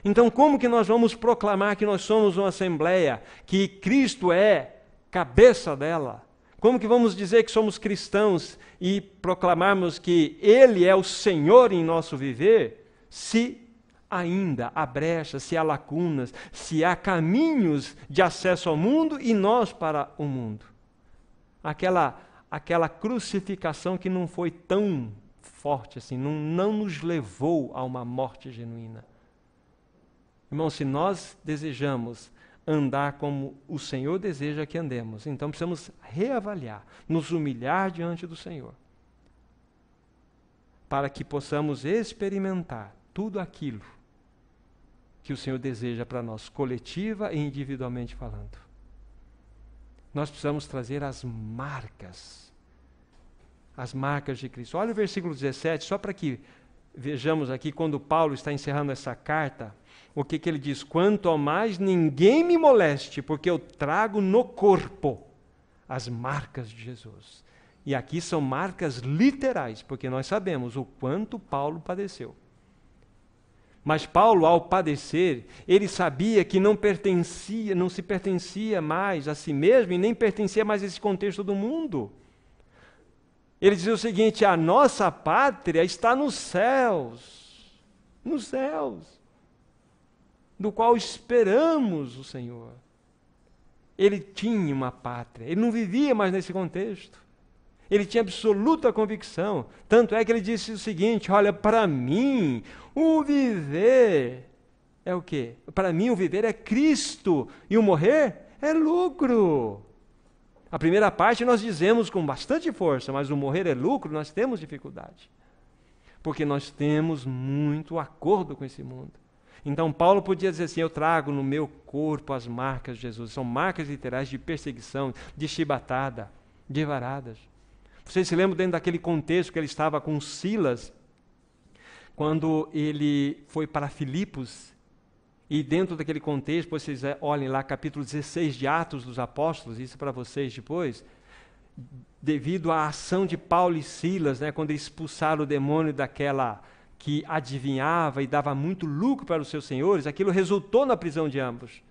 Então como que nós vamos proclamar que nós somos uma assembleia, que Cristo é cabeça dela? Como que vamos dizer que somos cristãos e proclamarmos que Ele é o Senhor em nosso viver, se ainda há brechas, se há lacunas, se há caminhos de acesso ao mundo e nós para o mundo? Aquela crucificação que não foi tão forte assim, não nos levou a uma morte genuína. Irmão, se nós desejamos andar como o Senhor deseja que andemos, então precisamos reavaliar, nos humilhar diante do Senhor, para que possamos experimentar tudo aquilo que o Senhor deseja para nós, coletiva e individualmente falando. Nós precisamos trazer as marcas de Cristo. Olha o versículo 17, só para que vejamos aqui, quando Paulo está encerrando essa carta, o que ele diz? Quanto ao mais, ninguém me moleste, porque eu trago no corpo as marcas de Jesus. E aqui são marcas literais, porque nós sabemos o quanto Paulo padeceu. Mas Paulo, ao padecer, ele sabia que não se pertencia mais a si mesmo e nem pertencia mais a esse contexto do mundo. Ele dizia o seguinte: a nossa pátria está nos céus, do qual esperamos o Senhor. Ele tinha uma pátria, ele não vivia mais nesse contexto. Ele tinha absoluta convicção. Tanto é que ele disse o seguinte: olha, para mim, o viver é o quê? Para mim, o viver é Cristo e o morrer é lucro. A primeira parte nós dizemos com bastante força, mas o morrer é lucro, nós temos dificuldade. Porque nós temos muito acordo com esse mundo. Então Paulo podia dizer assim: eu trago no meu corpo as marcas de Jesus. São marcas literais de perseguição, de chibatada, de varadas. Vocês se lembram dentro daquele contexto que ele estava com Silas, quando ele foi para Filipos, e dentro daquele contexto, vocês olhem lá capítulo 16 de Atos dos Apóstolos, isso para vocês depois, devido à ação de Paulo e Silas, né, quando eles expulsaram o demônio daquela que adivinhava e dava muito lucro para os seus senhores, aquilo resultou na prisão de ambos.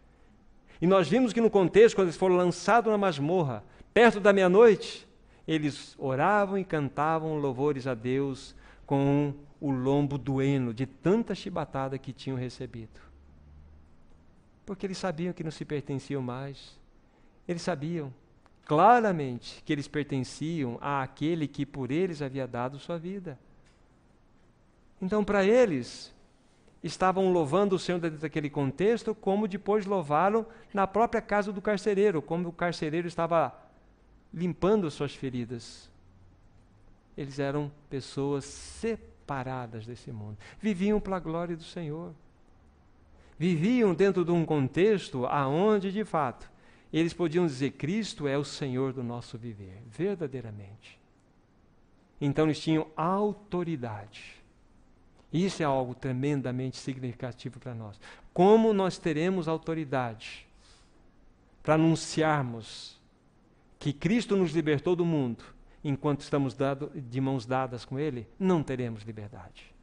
E nós vimos que no contexto, quando eles foram lançados na masmorra, perto da meia-noite, eles oravam e cantavam louvores a Deus com o lombo doendo de tanta chibatada que tinham recebido. Porque eles sabiam que não se pertenciam mais. Eles sabiam claramente que eles pertenciam àquele que por eles havia dado sua vida. Então, para eles, estavam louvando o Senhor dentro daquele contexto, como depois louvaram na própria casa do carcereiro, como o carcereiro estava limpando suas feridas. Eles eram pessoas separadas desse mundo. Viviam para a glória do Senhor. Viviam dentro de um contexto aonde, de fato, eles podiam dizer: Cristo é o Senhor do nosso viver, verdadeiramente. Então eles tinham autoridade. Isso é algo tremendamente significativo para nós. Como nós teremos autoridade para anunciarmos que Cristo nos libertou do mundo, enquanto estamos de mãos dadas com Ele? Não teremos liberdade.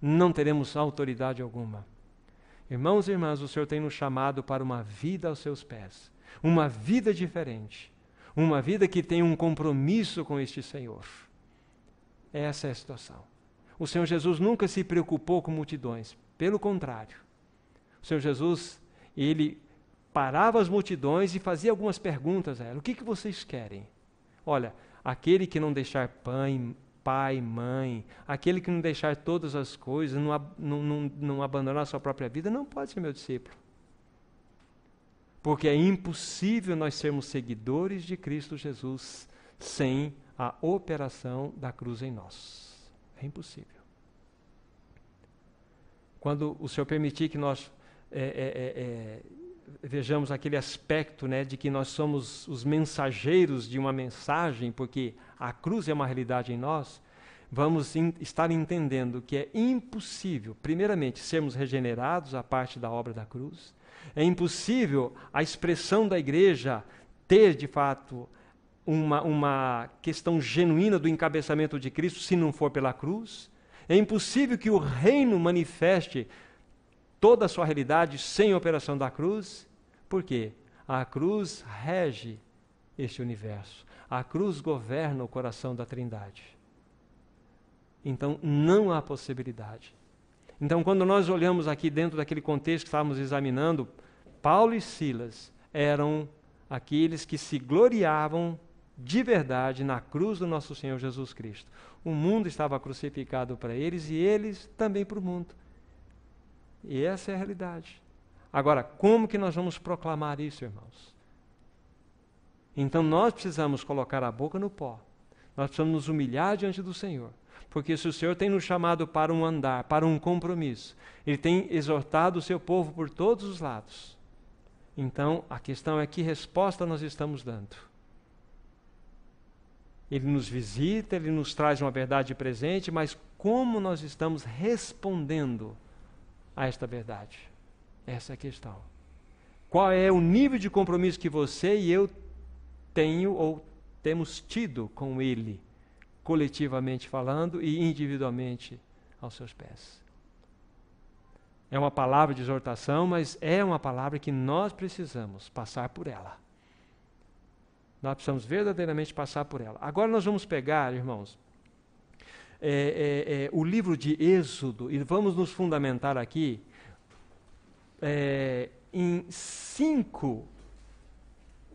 Não teremos autoridade alguma. Irmãos e irmãs, o Senhor tem nos chamado para uma vida aos seus pés. Uma vida diferente. Uma vida que tem um compromisso com este Senhor. Essa é a situação. O Senhor Jesus nunca se preocupou com multidões. Pelo contrário. O Senhor Jesus, Ele parava as multidões e fazia algumas perguntas a elas. O que vocês querem? Olha, aquele que não deixar pai, mãe, aquele que não deixar todas as coisas, não abandonar a sua própria vida, não pode ser meu discípulo. Porque é impossível nós sermos seguidores de Cristo Jesus sem a operação da cruz em nós. É impossível. Quando o Senhor permitir que nós vejamos aquele aspecto, né, de que nós somos os mensageiros de uma mensagem, porque a cruz é uma realidade em nós, vamos estar entendendo que é impossível, primeiramente, sermos regenerados à parte da obra da cruz. É impossível a expressão da igreja ter, de fato, uma questão genuína do encabeçamento de Cristo se não for pela cruz. É impossível que o reino manifeste toda a sua realidade sem a operação da cruz. Por quê? A cruz rege este universo. A cruz governa o coração da Trindade. Então, não há possibilidade. Então, quando nós olhamos aqui dentro daquele contexto que estávamos examinando, Paulo e Silas eram aqueles que se gloriavam de verdade na cruz do nosso Senhor Jesus Cristo. O mundo estava crucificado para eles e eles também para o mundo. E essa é a realidade. Agora, como que nós vamos proclamar isso, irmãos? Então nós precisamos colocar a boca no pó. Nós precisamos nos humilhar diante do Senhor. Porque se o Senhor tem nos chamado para um andar, para um compromisso, Ele tem exortado o seu povo por todos os lados. Então, a questão é que resposta nós estamos dando. Ele nos visita, Ele nos traz uma verdade presente, mas como nós estamos respondendo a esta verdade? Essa é a questão. Qual é o nível de compromisso que você e eu tenho ou temos tido com Ele, coletivamente falando e individualmente aos seus pés? É uma palavra de exortação, mas é uma palavra que nós precisamos passar por ela. Nós precisamos verdadeiramente passar por ela. Agora nós vamos pegar, irmãos, o livro de Êxodo, e vamos nos fundamentar aqui em 5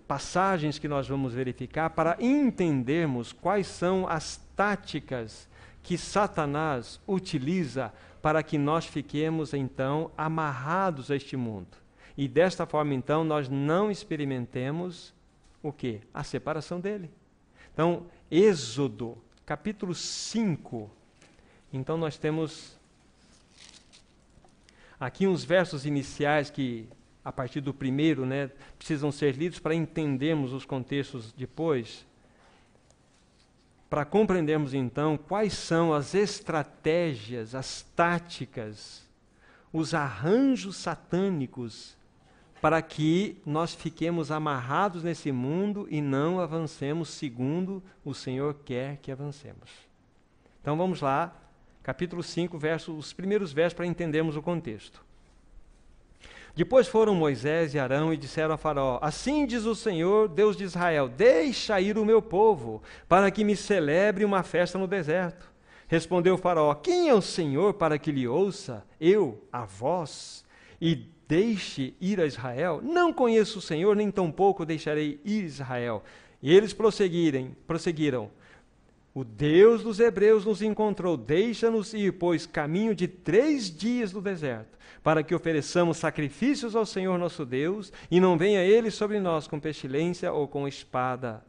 passagens que nós vamos verificar para entendermos quais são as táticas que Satanás utiliza para que nós fiquemos, então, amarrados a este mundo. E desta forma, então, nós não experimentemos o quê? A separação dele. Então, Êxodo, capítulo 5. Então, nós temos aqui uns versos iniciais que, a partir do primeiro, precisam ser lidos para entendermos os contextos depois, para compreendermos então quais são as estratégias, as táticas, os arranjos satânicos para que nós fiquemos amarrados nesse mundo e não avancemos segundo o Senhor quer que avancemos. Então vamos lá, capítulo 5, os primeiros versos para entendermos o contexto. Depois foram Moisés e Arão e disseram a Faraó: assim diz o Senhor, Deus de Israel, deixa ir o meu povo, para que me celebre uma festa no deserto. Respondeu Faraó: quem é o Senhor para que lhe ouça, eu, a vós, e deixe ir a Israel? Não conheço o Senhor, nem tampouco deixarei ir Israel. E eles prosseguiram: o Deus dos hebreus nos encontrou, deixa-nos ir, pois caminho de 3 dias no deserto, para que ofereçamos sacrifícios ao Senhor nosso Deus, e não venha ele sobre nós com pestilência ou com espada.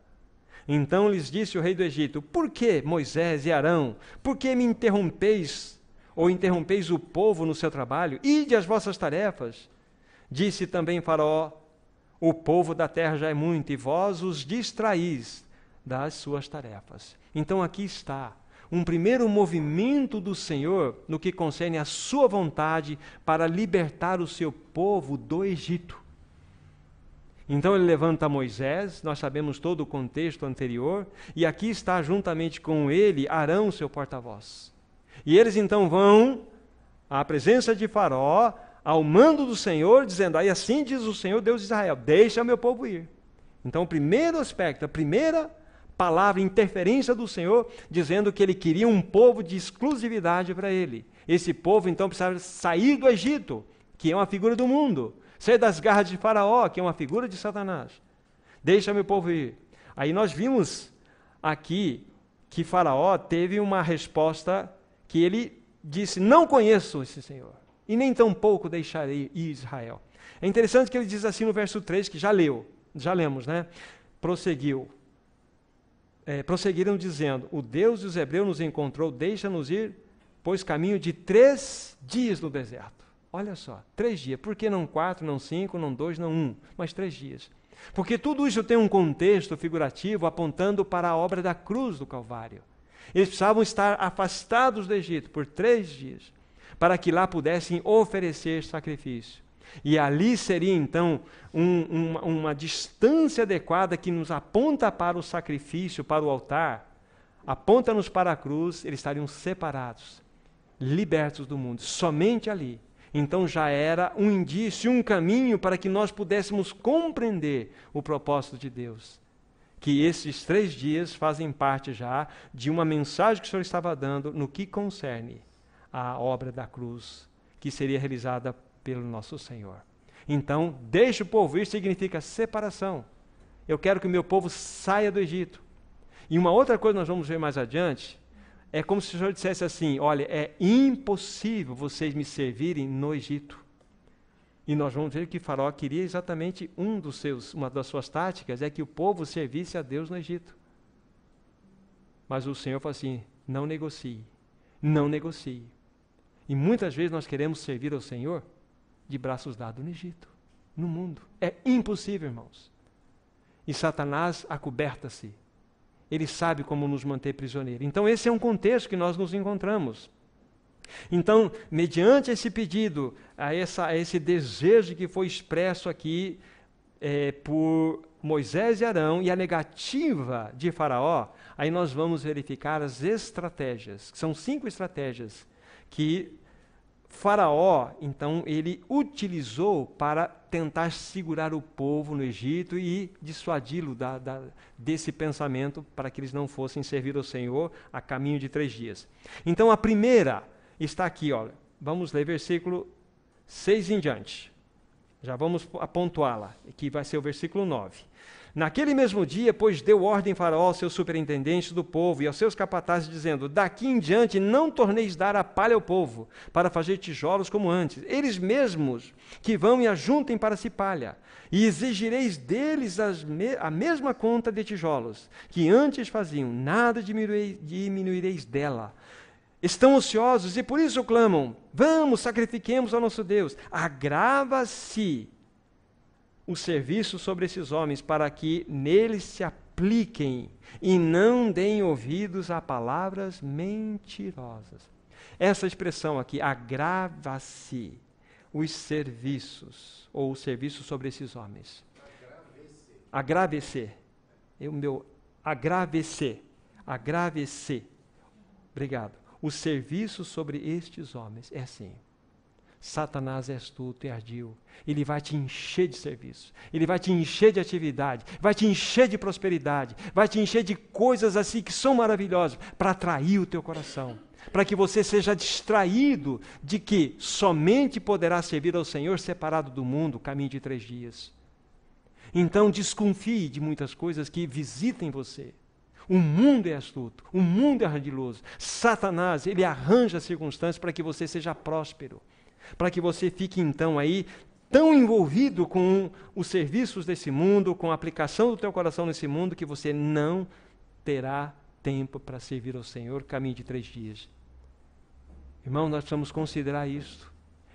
Então lhes disse o rei do Egito: por que, Moisés e Arão, por que me interrompeis, ou interrompeis o povo no seu trabalho? Ide às vossas tarefas. Disse também Faraó: o povo da terra já é muito, e vós os distraís das suas tarefas. Então aqui está um primeiro movimento do Senhor no que concerne a sua vontade para libertar o seu povo do Egito. Então ele levanta Moisés, nós sabemos todo o contexto anterior, e aqui está juntamente com ele Arão, seu porta-voz. E eles então vão à presença de Faraó, ao mando do Senhor, dizendo: aí assim diz o Senhor, Deus de Israel, deixa meu povo ir. Então o primeiro aspecto, a primeira palavra, interferência do Senhor, dizendo que ele queria um povo de exclusividade para ele. Esse povo então precisava sair do Egito, que é uma figura do mundo, sair das garras de Faraó, que é uma figura de Satanás. Deixa meu povo ir. Aí nós vimos aqui que Faraó teve uma resposta que ele disse: não conheço esse Senhor, e nem tampouco deixarei ir Israel. É interessante que ele diz assim no verso 3, que já lemos, prosseguiram dizendo: o Deus dos hebreus nos encontrou, deixa-nos ir, pois caminho de 3 dias no deserto. Olha só, 3 dias. Por que não 4, não 5, não 2, não 1, mas 3 dias? Porque tudo isso tem um contexto figurativo apontando para a obra da cruz do Calvário. Eles precisavam estar afastados do Egito por 3 dias, para que lá pudessem oferecer sacrifício. E ali seria então uma distância adequada que nos aponta para o sacrifício, para o altar, aponta-nos para a cruz. Eles estariam separados, libertos do mundo, somente ali. Então já era um indício, um caminho para que nós pudéssemos compreender o propósito de Deus. Que esses 3 dias fazem parte já de uma mensagem que o Senhor estava dando no que concerne à obra da cruz, que seria realizada pelo nosso Senhor. Então, deixa o povo ir significa separação. Eu quero que o meu povo saia do Egito. E uma outra coisa nós vamos ver mais adiante, é como se o Senhor dissesse assim: olha, é impossível vocês me servirem no Egito. E nós vamos ver que Faraó queria exatamente uma das suas táticas, é que o povo servisse a Deus no Egito. Mas o Senhor fala assim: não negocie, não negocie. E muitas vezes nós queremos servir ao Senhor de braços dados no Egito, no mundo. É impossível, irmãos. E Satanás acoberta-se. Ele sabe como nos manter prisioneiros. Então esse é um contexto que nós nos encontramos. Então, mediante esse pedido, a esse desejo que foi expresso aqui por Moisés e Arão, e a negativa de Faraó, aí nós vamos verificar as estratégias, que são 5 estratégias, que Faraó, então, ele utilizou para tentar segurar o povo no Egito e dissuadi-lo desse pensamento para que eles não fossem servir ao Senhor a caminho de 3 dias. Então, a primeira está aqui, olha. Vamos ler versículo 6 em diante. Já vamos pontuá-la, que vai ser o versículo 9. Naquele mesmo dia, pois deu ordem Faraó aos seus superintendentes do povo e aos seus capatazes, dizendo: daqui em diante não torneis dar a palha ao povo, para fazer tijolos como antes. Eles mesmos que vão e ajuntem para si palha, e exigireis deles a mesma conta de tijolos, que antes faziam, nada diminuireis dela. Estão ociosos e por isso clamam: vamos, sacrifiquemos ao nosso Deus. Agrava-se o serviço sobre esses homens, para que neles se apliquem e não deem ouvidos a palavras mentirosas. Essa expressão aqui, agrava-se os serviços, ou o serviço sobre esses homens. Agrave-se. Agrave-se. Obrigado. O serviço sobre estes homens é assim. Satanás é astuto e ardil. Ele vai te encher de serviço. Ele vai te encher de atividade. Vai te encher de prosperidade. Vai te encher de coisas assim que são maravilhosas para atrair o teu coração. Para que você seja distraído de que somente poderá servir ao Senhor separado do mundo, caminho de 3 dias. Então desconfie de muitas coisas que visitem você. O mundo é astuto. O mundo é ardiloso. Satanás, ele arranja circunstâncias para que você seja próspero. Para que você fique então aí tão envolvido com os serviços desse mundo, com a aplicação do teu coração nesse mundo, que você não terá tempo para servir ao Senhor, caminho de 3 dias. Irmão, nós precisamos considerar isso.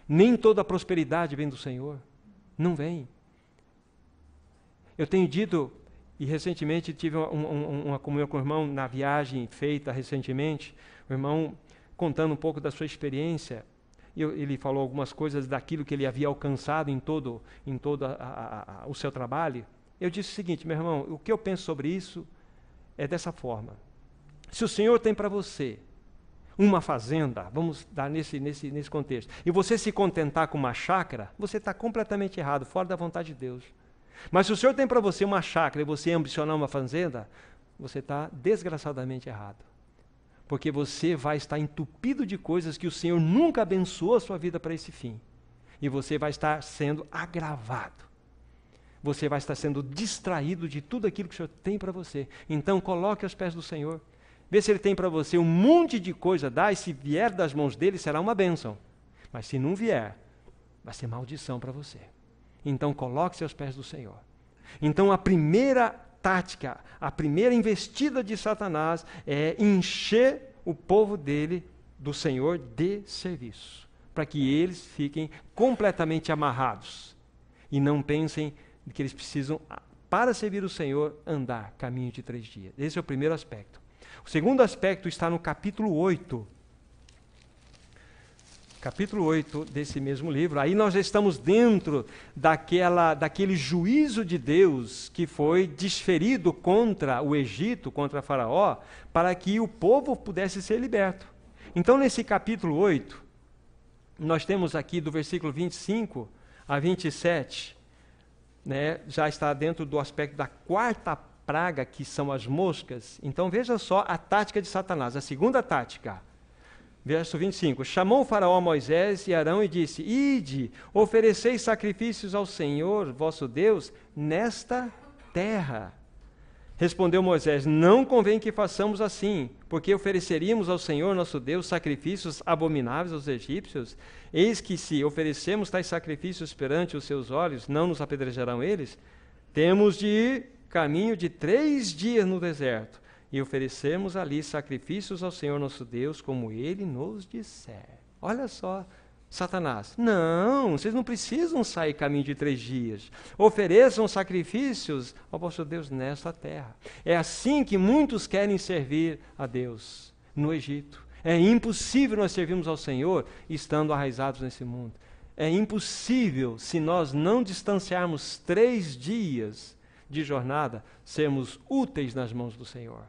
Nem toda a prosperidade vem do Senhor. Não vem. Eu tenho dito, e recentemente tive uma comunhão com o irmão na viagem feita recentemente, o irmão contando um pouco da sua experiência. Ele falou algumas coisas daquilo que ele havia alcançado em todo o seu trabalho. Eu disse o seguinte: meu irmão, o que eu penso sobre isso é dessa forma. Se o Senhor tem para você uma fazenda, vamos dar nesse contexto, e você se contentar com uma chácara, você está completamente errado, fora da vontade de Deus. Mas se o Senhor tem para você uma chácara e você ambicionar uma fazenda, você está desgraçadamente errado. Porque você vai estar entupido de coisas que o Senhor nunca abençoou a sua vida para esse fim. E você vai estar sendo agravado. Você vai estar sendo distraído de tudo aquilo que o Senhor tem para você. Então, coloque aos pés do Senhor. Vê se Ele tem para você um monte de coisa. Dá, e se vier das mãos dEle, será uma bênção. Mas se não vier, vai ser maldição para você. Então, coloque-se aos pés do Senhor. Então, a primeira tática, a primeira investida de Satanás é encher o povo dele, do Senhor, de serviço, para que eles fiquem completamente amarrados e não pensem que eles precisam, para servir o Senhor, andar caminho de 3 dias. Esse é o primeiro aspecto. O segundo aspecto está no capítulo 8. Capítulo 8 desse mesmo livro. Aí nós já estamos dentro daquele juízo de Deus que foi desferido contra o Egito, contra Faraó, para que o povo pudesse ser liberto. Então, nesse capítulo 8, nós temos aqui do versículo 25 a 27, já está dentro do aspecto da 4ª praga, que são as moscas. Então, veja só a tática de Satanás, a segunda tática. Verso 25, chamou o faraó Moisés e Arão e disse: ide, ofereceis sacrifícios ao Senhor, vosso Deus, nesta terra. Respondeu Moisés: não convém que façamos assim, porque ofereceríamos ao Senhor, nosso Deus, sacrifícios abomináveis aos egípcios. Eis que se oferecemos tais sacrifícios perante os seus olhos, não nos apedrejarão eles? Temos de ir caminho de 3 dias no deserto, e oferecemos ali sacrifícios ao Senhor nosso Deus, como Ele nos disser. Olha só, Satanás: não, vocês não precisam sair caminho de 3 dias. Ofereçam sacrifícios ao vosso Deus nesta terra. É assim que muitos querem servir a Deus no Egito. É impossível nós servirmos ao Senhor estando arraizados nesse mundo. É impossível, se nós não distanciarmos 3 dias de jornada, sermos úteis nas mãos do Senhor.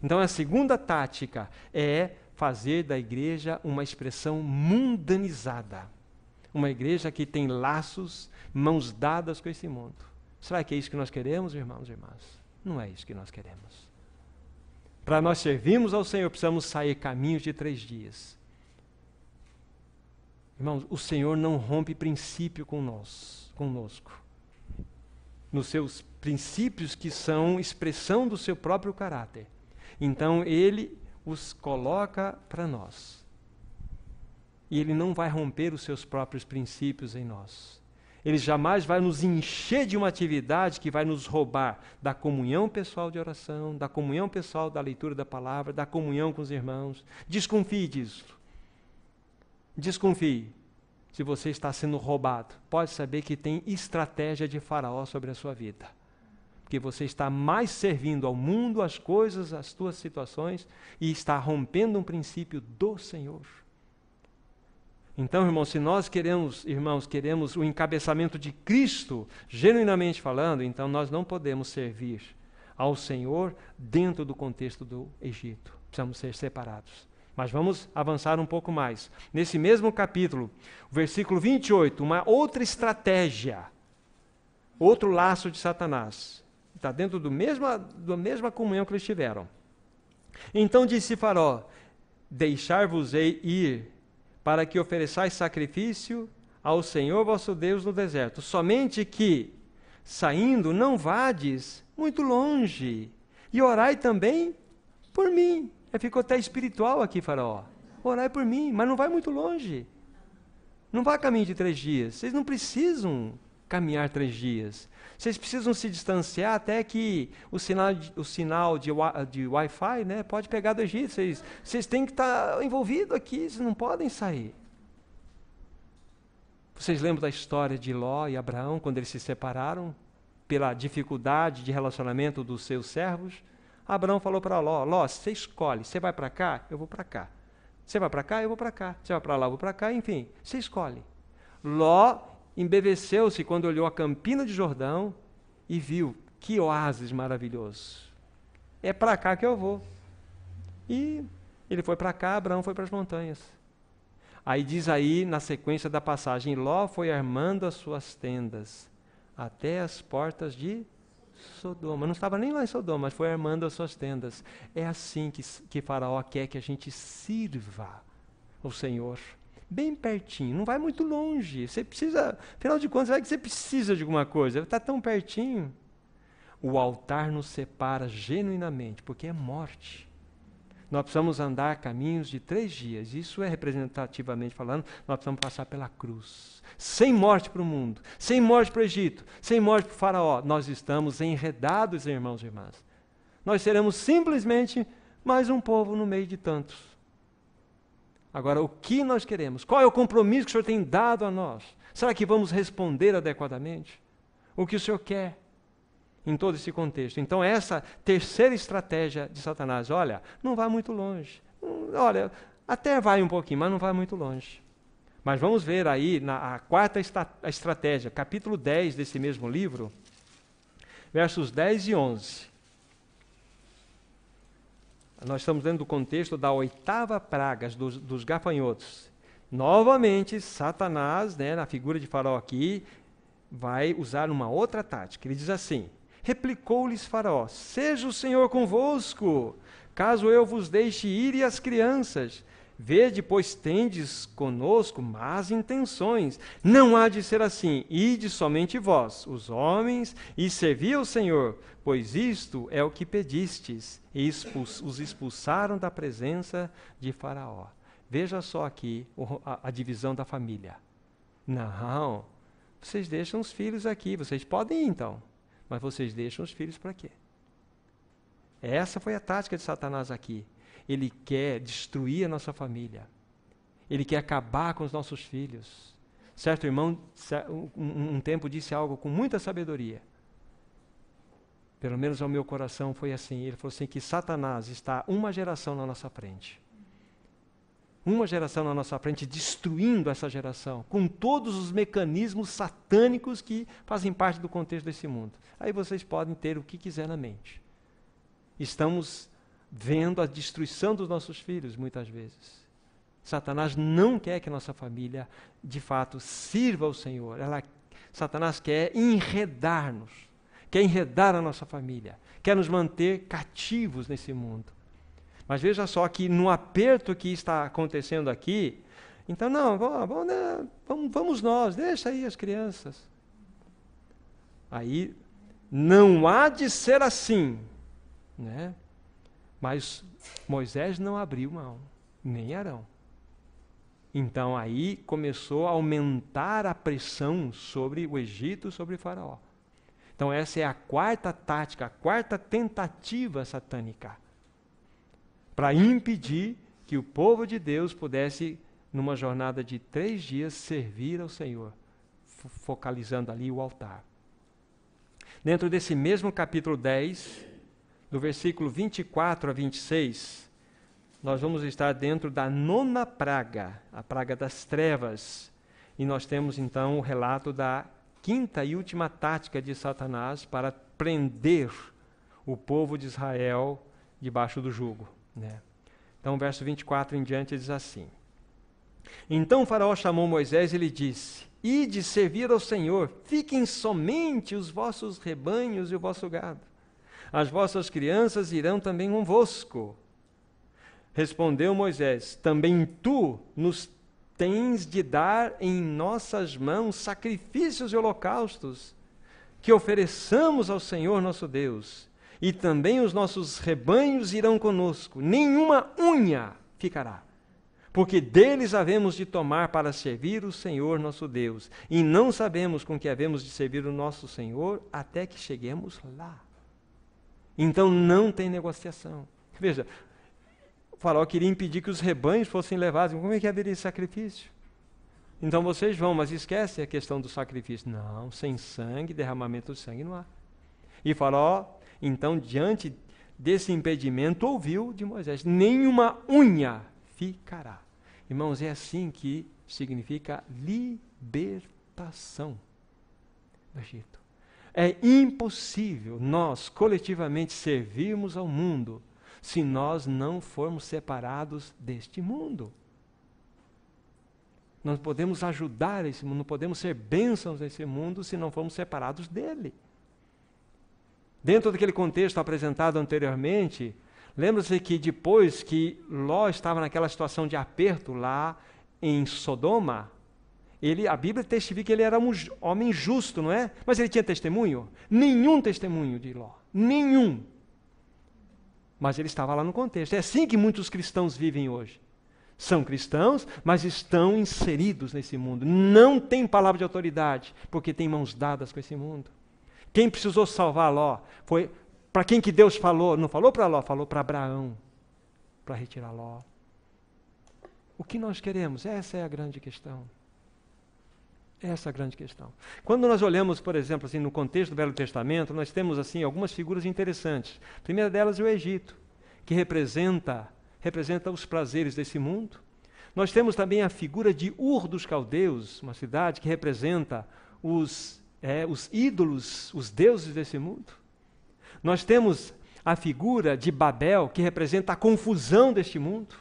Então, a segunda tática é fazer da igreja uma expressão mundanizada. Uma igreja que tem laços, mãos dadas com esse mundo. Será que é isso que nós queremos, irmãos e irmãs? Não é isso que nós queremos. Para nós servirmos ao Senhor, precisamos sair caminhos de 3 dias. Irmãos, o Senhor não rompe princípio conosco. Nos seus princípios que são expressão do seu próprio caráter. Então, Ele os coloca para nós. E Ele não vai romper os seus próprios princípios em nós. Ele jamais vai nos encher de uma atividade que vai nos roubar da comunhão pessoal de oração, da comunhão pessoal da leitura da palavra, da comunhão com os irmãos. Desconfie disso. Desconfie. Se você está sendo roubado, pode saber que tem estratégia de Faraó sobre a sua vida. Porque você está mais servindo ao mundo, às coisas, às tuas situações, e está rompendo um princípio do Senhor. Então, irmãos, se nós queremos o encabeçamento de Cristo, genuinamente falando, então nós não podemos servir ao Senhor dentro do contexto do Egito. Precisamos ser separados. Mas vamos avançar um pouco mais. Nesse mesmo capítulo, versículo 28, uma outra estratégia, outro laço de Satanás. Está dentro da mesma comunhão que eles tiveram. Então disse Faraó: deixar-vos-ei ir, para que ofereçais sacrifício ao Senhor vosso Deus no deserto. Somente que, saindo, não vades muito longe, e orai também por mim. Ficou até espiritual aqui, Faraó. Orai por mim, mas não vai muito longe. Não vá a caminho de 3 dias. Vocês não precisam caminhar 3 dias. Vocês precisam se distanciar até que o sinal de Wi-Fi, né, pode pegar do Egito. Vocês têm que estar envolvidos aqui, vocês não podem sair. Vocês lembram da história de Ló e Abraão, quando eles se separaram, pela dificuldade de relacionamento dos seus servos? Abraão falou para Ló: Ló, você escolhe, você vai para cá, eu vou para cá. Você vai para cá, eu vou para cá. Você vai para lá, eu vou para cá, enfim, você escolhe. Ló embeveceu-se quando olhou a campina de Jordão e viu que oásis maravilhoso. É para cá que eu vou. E ele foi para cá, Abraão foi para as montanhas. Aí diz aí, na sequência da passagem, Ló foi armando as suas tendas até as portas de Sodoma. Não estava nem lá em Sodoma, mas foi armando as suas tendas. É assim que Faraó quer que a gente sirva ao Senhor. Bem pertinho, não vai muito longe. Você precisa, afinal de contas, vai que você precisa de alguma coisa. Está tão pertinho. O altar nos separa genuinamente, porque é morte. Nós precisamos andar caminhos de 3 dias. Isso é representativamente falando, nós precisamos passar pela cruz. Sem morte para o mundo, sem morte para o Egito, sem morte para o Faraó. Nós estamos enredados, irmãos e irmãs. Nós seremos simplesmente mais um povo no meio de tantos. Agora, o que nós queremos? Qual é o compromisso que o Senhor tem dado a nós? Será que vamos responder adequadamente? O que o Senhor quer em todo esse contexto? Então, essa terceira estratégia de Satanás, olha, não vai muito longe. Olha, até vai um pouquinho, mas não vai muito longe. Mas vamos ver aí, a quarta estratégia, capítulo 10 desse mesmo livro, versos 10 e 11. Nós estamos dentro do contexto da 8ª praga dos gafanhotos. Novamente, Satanás, né, na figura de Faraó aqui, vai usar uma outra tática. Ele diz assim: replicou-lhes Faraó: seja o Senhor convosco, caso eu vos deixe ir e as crianças. Vede, pois tendes conosco más intenções. Não há de ser assim. Ide somente vós, os homens, e servi ao Senhor, pois isto é o que pedistes. E os expulsaram da presença de Faraó. Veja só aqui a divisão da família. Não, vocês deixam os filhos aqui. Vocês podem ir então, mas vocês deixam os filhos para quê? Essa foi a tática de Satanás aqui. Ele quer destruir a nossa família. Ele quer acabar com os nossos filhos. Certo irmão, um tempo disse algo com muita sabedoria. Pelo menos ao meu coração foi assim. Ele falou assim, que Satanás está uma geração na nossa frente. Uma geração na nossa frente, destruindo essa geração, com todos os mecanismos satânicos que fazem parte do contexto desse mundo. Aí vocês podem ter o que quiser na mente. Estamos vendo a destruição dos nossos filhos, muitas vezes. Satanás não quer que nossa família, de fato, sirva ao Senhor. Satanás quer enredar-nos, quer enredar a nossa família, quer nos manter cativos nesse mundo. Mas veja só que no aperto que está acontecendo aqui, então não, vamos nós, deixa aí as crianças. Aí não há de ser assim, né? Mas Moisés não abriu mão, nem Arão. Então aí começou a aumentar a pressão sobre o Egito, sobre o Faraó. Então essa é a quarta tática, a quarta tentativa satânica para impedir que o povo de Deus pudesse, numa jornada de 3 dias, servir ao Senhor, focalizando ali o altar. Dentro desse mesmo capítulo 10, do versículo 24 a 26, nós vamos estar dentro da 9ª praga, a praga das trevas. E nós temos então o relato da 5ª e última tática de Satanás para prender o povo de Israel debaixo do jugo, né? Então, verso 24 em diante diz assim: Então o Faraó chamou Moisés e lhe disse: Ide servir ao Senhor, fiquem somente os vossos rebanhos e o vosso gado. As vossas crianças irão também convosco. Respondeu Moisés: Também tu nos tens de dar em nossas mãos sacrifícios e holocaustos, que ofereçamos ao Senhor nosso Deus. E também os nossos rebanhos irão conosco, nenhuma unha ficará, porque deles havemos de tomar para servir o Senhor nosso Deus, e não sabemos com que havemos de servir o nosso Senhor até que cheguemos lá. Então não tem negociação. Veja, o Faraó queria impedir que os rebanhos fossem levados. Como é que haveria esse sacrifício? Então vocês vão, mas esquece a questão do sacrifício. Não, sem sangue, derramamento de sangue não há. E Faraó, então, diante desse impedimento, ouviu de Moisés: nenhuma unha ficará. Irmãos, é assim que significa libertação do Egito. É impossível nós, coletivamente, servirmos ao mundo se nós não formos separados deste mundo. Nós podemos ajudar esse mundo, não podemos ser bênçãos nesse mundo se não formos separados dele. Dentro daquele contexto apresentado anteriormente, lembra-se que depois que Ló estava naquela situação de aperto lá em Sodoma, a Bíblia testifica que ele era um homem justo, não é? Mas ele tinha testemunho? Nenhum testemunho de Ló. Nenhum. Mas ele estava lá no contexto. É assim que muitos cristãos vivem hoje. São cristãos, mas estão inseridos nesse mundo. Não têm palavra de autoridade, porque têm mãos dadas com esse mundo. Quem precisou salvar Ló? Foi para quem que Deus falou? Não falou para Ló, falou para Abraão, para retirar Ló. O que nós queremos? Essa é a grande questão. Essa é a grande questão. Quando nós olhamos, por exemplo, assim, no contexto do Velho Testamento, nós temos assim algumas figuras interessantes. A primeira delas é o Egito, que representa os prazeres desse mundo. Nós temos também a figura de Ur dos Caldeus, uma cidade que representa os ídolos, os deuses desse mundo. Nós temos a figura de Babel, que representa a confusão deste mundo.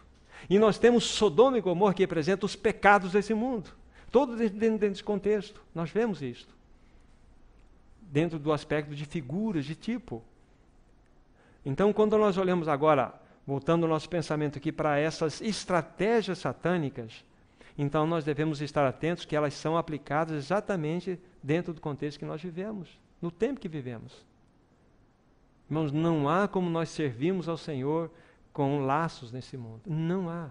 E nós temos Sodoma e Gomorra, que representa os pecados desse mundo. Todo dentro desse contexto, nós vemos isto. Dentro do aspecto de figuras, de tipo. Então, quando nós olhamos agora, voltando o nosso pensamento aqui para essas estratégias satânicas, então nós devemos estar atentos que elas são aplicadas exatamente dentro do contexto que nós vivemos, no tempo que vivemos. Irmãos, não há como nós servirmos ao Senhor com laços nesse mundo. Não há.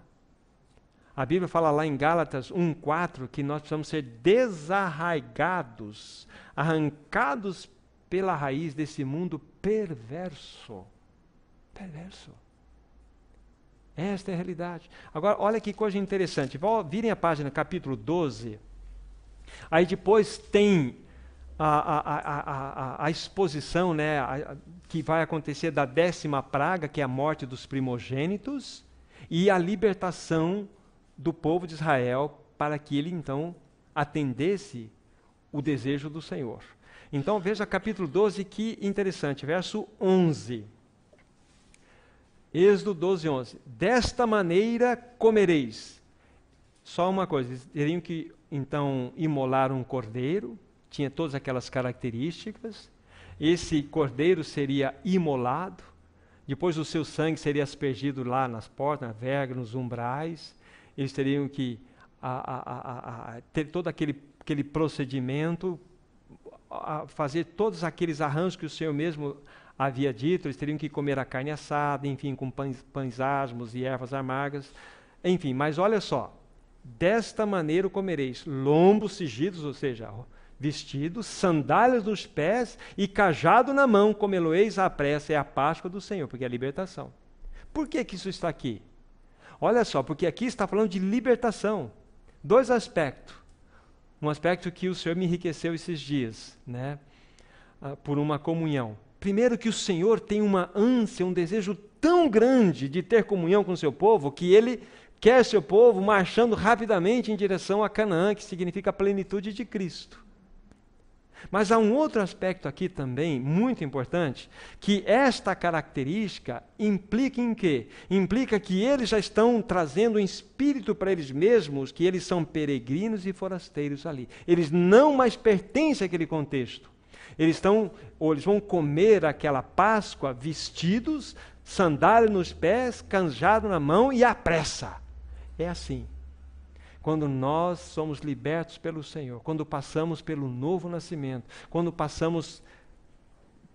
A Bíblia fala lá em Gálatas 1:4 que nós precisamos ser desarraigados, arrancados pela raiz desse mundo perverso. Perverso. Esta é a realidade. Agora, olha que coisa interessante. Virem a página, capítulo 12. Aí depois tem a exposição, né, que vai acontecer da 10ª praga, que é a morte dos primogênitos, e a libertação do povo de Israel, para que ele, então, atendesse o desejo do Senhor. Então, veja capítulo 12, que interessante, verso 11. Êxodo 12, 11. Desta maneira comereis. Só uma coisa, eles teriam que então imolar um cordeiro, tinha todas aquelas características. Esse cordeiro seria imolado, depois o seu sangue seria aspergido lá nas portas, na verga, nos umbrais. Eles teriam que ter todo aquele procedimento, fazer todos aqueles arranjos que o Senhor mesmo havia dito. Eles teriam que comer a carne assada, enfim, com pães asmos e ervas amargas, enfim. Mas olha só, desta maneira comereis lombos cingidos, ou seja, vestidos, sandálias nos pés e cajado na mão, comê-lo-eis à pressa. É a Páscoa do Senhor, porque é a libertação. Por que isso está aqui? Olha só, porque aqui está falando de libertação. Dois aspectos. Um aspecto que o Senhor me enriqueceu esses dias, né? Por uma comunhão. Primeiro, que o Senhor tem uma ânsia, um desejo tão grande de ter comunhão com o seu povo, que Ele quer seu povo marchando rapidamente em direção a Canaã, que significa a plenitude de Cristo. Mas há um outro aspecto aqui também, muito importante, que esta característica implica em quê? Implica que eles já estão trazendo um espírito para eles mesmos, que eles são peregrinos e forasteiros ali. Eles não mais pertencem àquele contexto. Eles vão comer aquela Páscoa vestidos, sandália nos pés, cajado na mão e à pressa. É assim. Quando nós somos libertos pelo Senhor, quando passamos pelo novo nascimento, quando passamos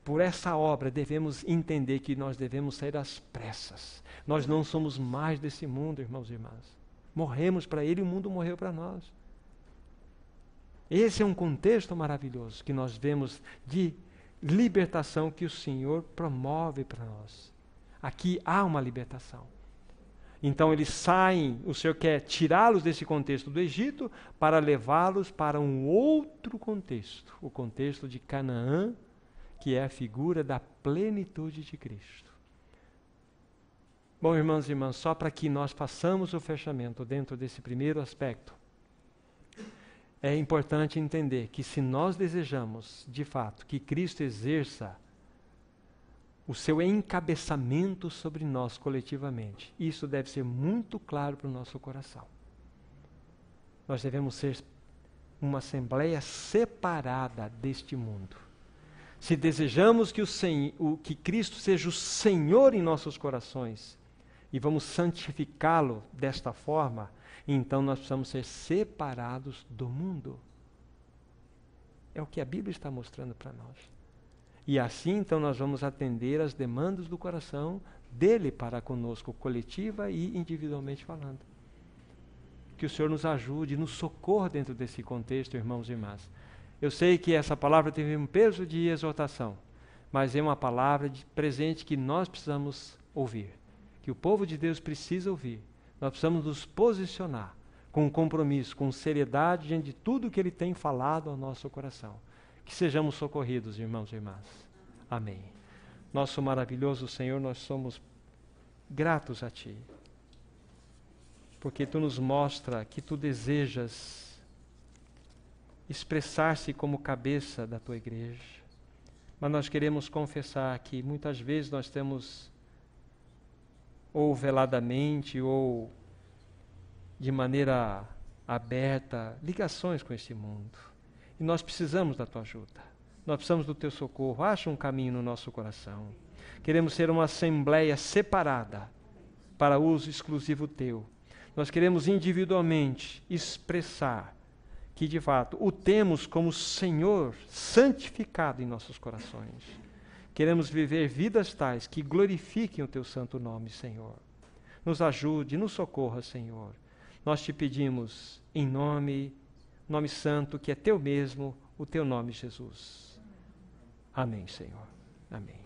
por essa obra, devemos entender que nós devemos sair às pressas. Nós não somos mais desse mundo, irmãos e irmãs. Morremos para Ele e o mundo morreu para nós. Esse é um contexto maravilhoso que nós vemos de libertação que o Senhor promove para nós. Aqui há uma libertação. Então eles saem, o Senhor quer tirá-los desse contexto do Egito para levá-los para um outro contexto, o contexto de Canaã, que é a figura da plenitude de Cristo. Bom, irmãos e irmãs, só para que nós façamos o fechamento dentro desse primeiro aspecto, é importante entender que se nós desejamos, de fato, que Cristo exerça o seu encabeçamento sobre nós coletivamente, isso deve ser muito claro para o nosso coração. Nós devemos ser uma assembleia separada deste mundo. Se desejamos que Cristo seja o Senhor em nossos corações e vamos santificá-lo desta forma, então nós precisamos ser separados do mundo. É o que a Bíblia está mostrando para nós. E assim, então, nós vamos atender às demandas do coração dele para conosco, coletiva e individualmente falando. Que o Senhor nos ajude, nos socorra dentro desse contexto, irmãos e irmãs. Eu sei que essa palavra teve um peso de exortação, mas é uma palavra de presente que nós precisamos ouvir, que o povo de Deus precisa ouvir. Nós precisamos nos posicionar com compromisso, com seriedade, diante de tudo que Ele tem falado ao nosso coração. Que sejamos socorridos, irmãos e irmãs. Amém. Nosso maravilhoso Senhor, nós somos gratos a Ti, porque Tu nos mostra que Tu desejas expressar-se como cabeça da Tua igreja, mas nós queremos confessar que muitas vezes nós temos, ou veladamente, ou de maneira aberta, ligações com esse mundo. E nós precisamos da Tua ajuda. Nós precisamos do Teu socorro. Acha um caminho no nosso coração. Queremos ser uma assembleia separada para uso exclusivo Teu. Nós queremos individualmente expressar que, de fato, o temos como Senhor santificado em nossos corações. Queremos viver vidas tais que glorifiquem o Teu santo nome, Senhor. Nos ajude, nos socorra, Senhor. Nós Te pedimos em nome santo, que é Teu mesmo, o Teu nome, Jesus. Amém, Senhor. Amém.